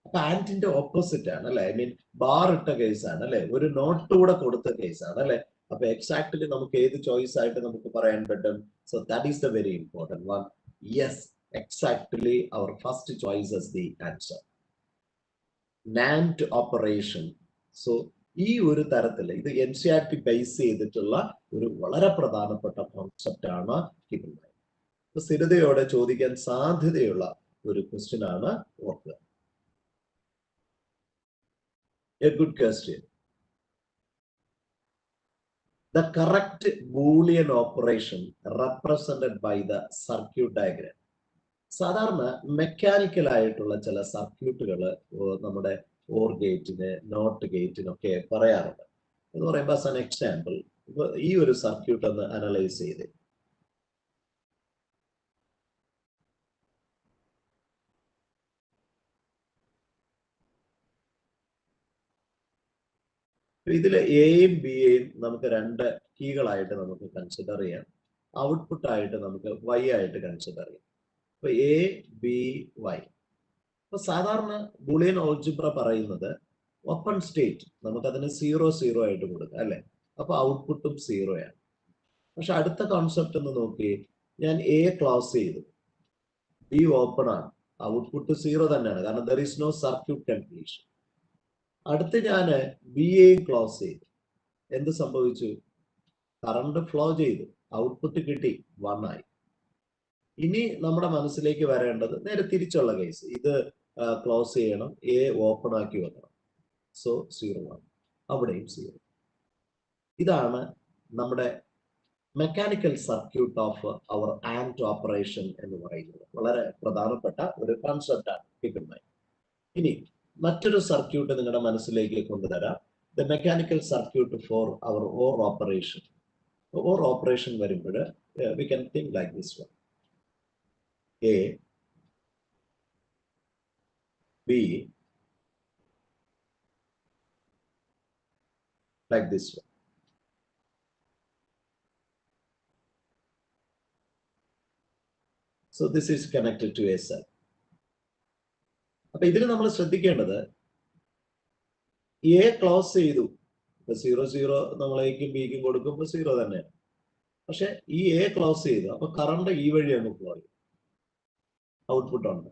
അപ്പൊ ആൻഡിന്റെ ഓപ്പോസിറ്റ് ആണ് അല്ലെ? ഐ മീൻ ബാർ ഇട്ട കേസാണ് അല്ലെ? ഒരു നോട്ട് കൂടെ കൊടുത്ത കേസാണ് അല്ലെ? അപ്പൊ എക്സാക്ട്ലി നമുക്ക് ഏത് ചോയ്സ് ആയിട്ട് നമുക്ക് പറയാൻ പറ്റും? So that is the very important one. Yes, exactly our first choice is the answer. NAND operation. So ഈ ഒരു തരത്തിൽ ഇത് NCERT ബേസ് ചെയ്തിട്ടുള്ള ഒരു വളരെ പ്രധാനപ്പെട്ട കോൺസെപ്റ്റ് ആണ്. സ്ഥിരതയോടെ ചോദിക്കാൻ സാധ്യതയുള്ള ഒരു ക്വസ്റ്റ്യൻ ആണ്, ഓർക്കുക. A good question. The correct Boolean operation represented by the circuit diagram. സാധാരണ മെക്കാനിക്കൽ ആയിട്ടുള്ള ചില സർക്യൂട്ടുകൾ നമ്മുടെ ഓർ ഗേറ്റിന്, നോട്ട് ഗേറ്റിനൊക്കെ പറയാറുണ്ട്. എന്ന് പറയുമ്പോൾ ആസ് ആൻ എക്സാമ്പിൾ ഈ ഒരു സർക്യൂട്ട് ഒന്ന് അനലൈസ് ചെയ്ത് ഇതിൽ എയും ബിയെയും നമുക്ക് രണ്ട് കീകളായിട്ട് നമുക്ക് കൺസിഡർ ചെയ്യാം. ഔട്ട്പുട്ട് ആയിട്ട് നമുക്ക് വൈ ആയിട്ട് കൺസിഡർ ചെയ്യാം. അപ്പൊ എ ബി വൈ. അപ്പൊ സാധാരണ ബൂളിയൻ ഓൾജിബ്ര പറയുന്നത് ഓപ്പൺ സ്റ്റേറ്റ് നമുക്കതിന് 0 0 ആയിട്ട് കൊടുക്കാം അല്ലെ. അപ്പൊ ഔട്ട്പുട്ടും 0 ആണ്. പക്ഷെ അടുത്ത കോൺസെപ്റ്റ് ഒന്ന് നോക്കി, ഞാൻ എ ക്ലോസ് ചെയ്തു, ബി ഓപ്പൺ ആണ്, ഔട്ട്പുട്ട് 0 തന്നെയാണ്, കാരണം there is no circuit completion. അടുത്ത് ഞാൻ ബി എയും ക്ലോസ് ചെയ്തു, എന്ത് സംഭവിച്ചു? കറണ്ട് ഫ്ലോ ചെയ്തു, ഔട്ട്പുട്ട് കിട്ടി, 1 ആയി. ഇനി നമ്മുടെ മനസ്സിലേക്ക് വരേണ്ടത് നേരെ തിരിച്ചുള്ള കേസ്. ഇത് ക്ലോസ് ചെയ്യണം, എ ഓപ്പൺ ആക്കി വെക്കണം, സോ 0 ആണ്, അവിടെയും 0. ഇതാണ് നമ്മുടെ mechanical circuit of our AND operation എന്ന് പറയുന്നത്. വളരെ പ്രധാനപ്പെട്ട ഒരു കൺസെപ്റ്റാണ് കിട്ടുന്നത്. ഇനി മറ്റൊരു സർക്യൂട്ട് നിങ്ങളുടെ മനസ്സിലേക്ക് കൊണ്ടുവരാം. The mechanical circuit for our or operation. Or operation വരുമ്പോൾ we can think like this one. A B like this one. So this is connected to a cell. അപ്പൊ ഇതിൽ നമ്മൾ ശ്രദ്ധിക്കേണ്ടത് എ ക്ലോസ് ചെയ്തു, 0 0 നമ്മൾ എക്കും ബിക്കും കൊടുക്കുമ്പോൾ 0 തന്നെയാണ്. പക്ഷെ ഈ എ ക്ലോസ് ചെയ്തു, അപ്പൊ കറണ്ട് ഈ വഴി അങ്ങ് പോയി, ഔട്ട്പുട്ട് ഉണ്ട്.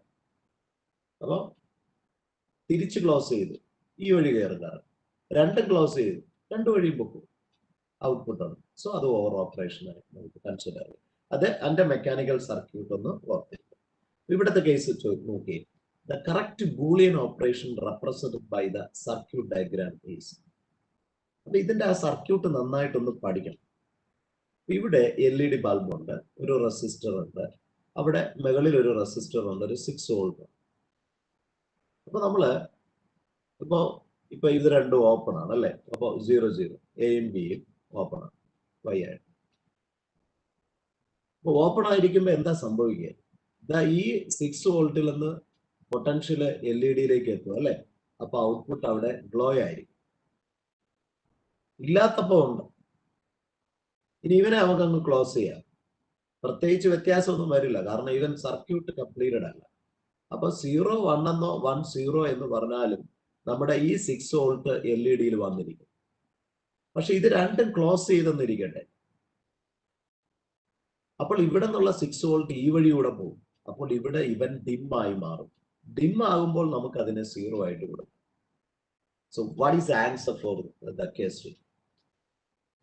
അപ്പൊ തിരിച്ച് ക്ലോസ് ചെയ്തു, ഈ വഴി കയറും കറണ്ട്. രണ്ടും ക്ലോസ് ചെയ്തു, രണ്ടു വഴിയും പൊക്കും, ഔട്ട്പുട്ട് ഉണ്ട്. സോ അത് ഓവർ ഓപ്പറേഷൻ ആയി നമുക്ക് കൺസിഡർ ചെയ്യാം. അത് അതിന്റെ മെക്കാനിക്കൽ സർക്യൂട്ട് ഒന്ന് ഓർത്തിരിക്കും. ഇവിടുത്തെ കേസ് നോക്കി, the correct Boolean operation represented by the circuit diagram is. അപ്പൊ ഇതിന്റെ ആ സർക്യൂട്ട് നന്നായിട്ടൊന്ന് പഠിക്കണം. ഇവിടെ LED ബൾബ് ഉണ്ട്, ഒരു റെസിസ്റ്റർ ഉണ്ട്, അവിടെ മുകളിൽ ഒരു റെസിസ്റ്റർ ഉണ്ട്, ഒരു 6 വോൾട്ട്. അപ്പൊ നമ്മള് ഇപ്പൊ ഇത് രണ്ടും ഓപ്പൺ ആണ് അല്ലെ. അപ്പൊ 0 0 എയും ബിയും ഓപ്പൺ ആണ്, വൈ ആയിട്ട്. അപ്പൊ ഓപ്പൺ ആയിരിക്കുമ്പോ എന്താ സംഭവിക്കുക? ഇതാ ഈ 6 വോൾട്ടിൽ നിന്ന് പൊട്ടൻഷ്യൽ LED എത്തും അല്ലെ. അപ്പൊ ഔട്ട്പുട്ട് അവിടെ ഗ്ലോ ആയിരിക്കും. ഇല്ലാത്തപ്പോ ഉണ്ട്. ഇനി ഇവനെ നമുക്കങ്ങ് ക്ലോസ് ചെയ്യാം, പ്രത്യേകിച്ച് വ്യത്യാസമൊന്നും വരില്ല, കാരണം ഇവൻ സർക്യൂട്ട് കംപ്ലീറ്റഡ് അല്ല. അപ്പൊ 0 1 എന്നോ 1 0 എന്ന് പറഞ്ഞാലും നമ്മുടെ ഈ 6 വോൾട്ട് LED വന്നിരിക്കും. പക്ഷെ ഇത് രണ്ടും ക്ലോസ് ചെയ്തെന്നിരിക്കട്ടെ, അപ്പോൾ ഇവിടെ നിന്നുള്ള 6 വോൾട്ട് ഈ വഴിയൂടെ പോകും. അപ്പോൾ ഇവിടെ ഇവൻ ഡിം ആയി മാറും. ഡിം ആകുമ്പോൾ നമുക്ക് അതിനെ 0 ആയിട്ട് കൊടുക്കും. So what is answer for the case?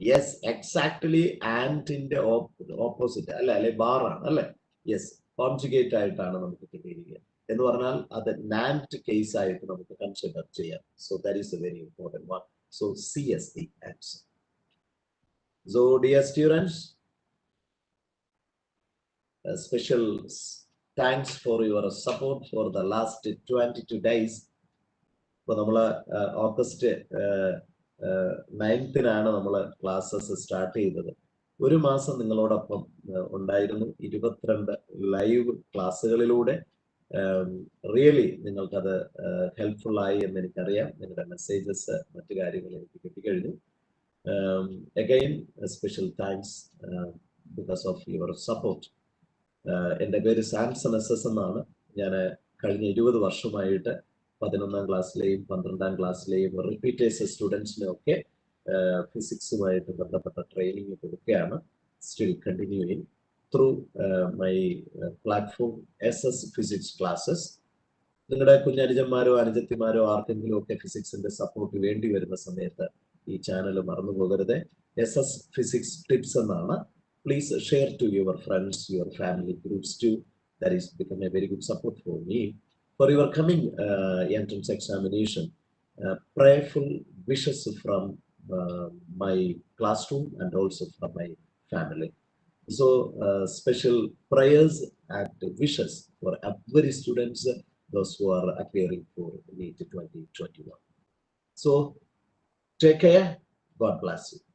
Yes, exactly ആൻഡിന്റെ ഓപ്പോസിറ്റ് അല്ലെ ബാർ ആണ് അല്ലെ. യെസ്, കോൺജുഗേറ്റ് ആയിട്ടാണ് നമുക്ക് കിട്ടിയിരിക്കുക. എന്ന് പറഞ്ഞാൽ അത് നാൻഡ് കേസ് ആയിട്ട് നമുക്ക് കൺസിഡർ ചെയ്യാം. So that is a very important one. So C as the answer. So dear students, special thanks for your support for the last 22 days. ഇപ്പൊ നമ്മള് ഓഗസ്റ്റ് 9-നാണ് നമ്മള് ക്ലാസ്സസ് സ്റ്റാർട്ട് ചെയ്തത്. ഒരു മാസം നിങ്ങളോടൊപ്പം ഉണ്ടായിരുന്നു, 22 ലൈവ് ക്ലാസ്സുകളിലൂടെ. റിയലി നിങ്ങൾക്കത് ഹെൽപ്ഫുൾ ആയി എന്ന് എനിക്കറിയാം. നിങ്ങളുടെ മെസ്സേജസ്, മറ്റു കാര്യങ്ങൾ എനിക്ക് കിട്ടിക്കഴിഞ്ഞു. Again special thanks because of your support. എൻ്റെ പേര് സാംസൺ SS എന്നാണ്. ഞാൻ കഴിഞ്ഞ 20 വർഷമായിട്ട് 11ാം ക്ലാസ്സിലെയും 12ാം ക്ലാസ്സിലെയും റിപ്പീറ്റേഴ്സ് സ്റ്റുഡൻസിനെ ഒക്കെ ഫിസിക്സുമായിട്ട് ബന്ധപ്പെട്ട ട്രെയിനിങ് കൊടുക്കുകയാണ്. Still continuing through my platform SS physics classes. നിങ്ങളുടെ കുഞ്ഞനുജന്മാരോ അനുജത്തിമാരോ ആർക്കെങ്കിലും ഒക്കെ ഫിസിക്സിന്റെ സപ്പോർട്ട് വേണ്ടി വരുന്ന സമയത്ത് ഈ ചാനൽ മറന്നു പോകരുത്. SS ഫിസിക്സ് ടിപ്സ് എന്നാണ്. Please share to your friends, your family groups too. That is become a very good support for me for your coming entrance examination. Prayerful wishes from my classroom and also from my family. So special prayers and wishes for every students those who are appearing for NEET 2021. So take care. God bless you.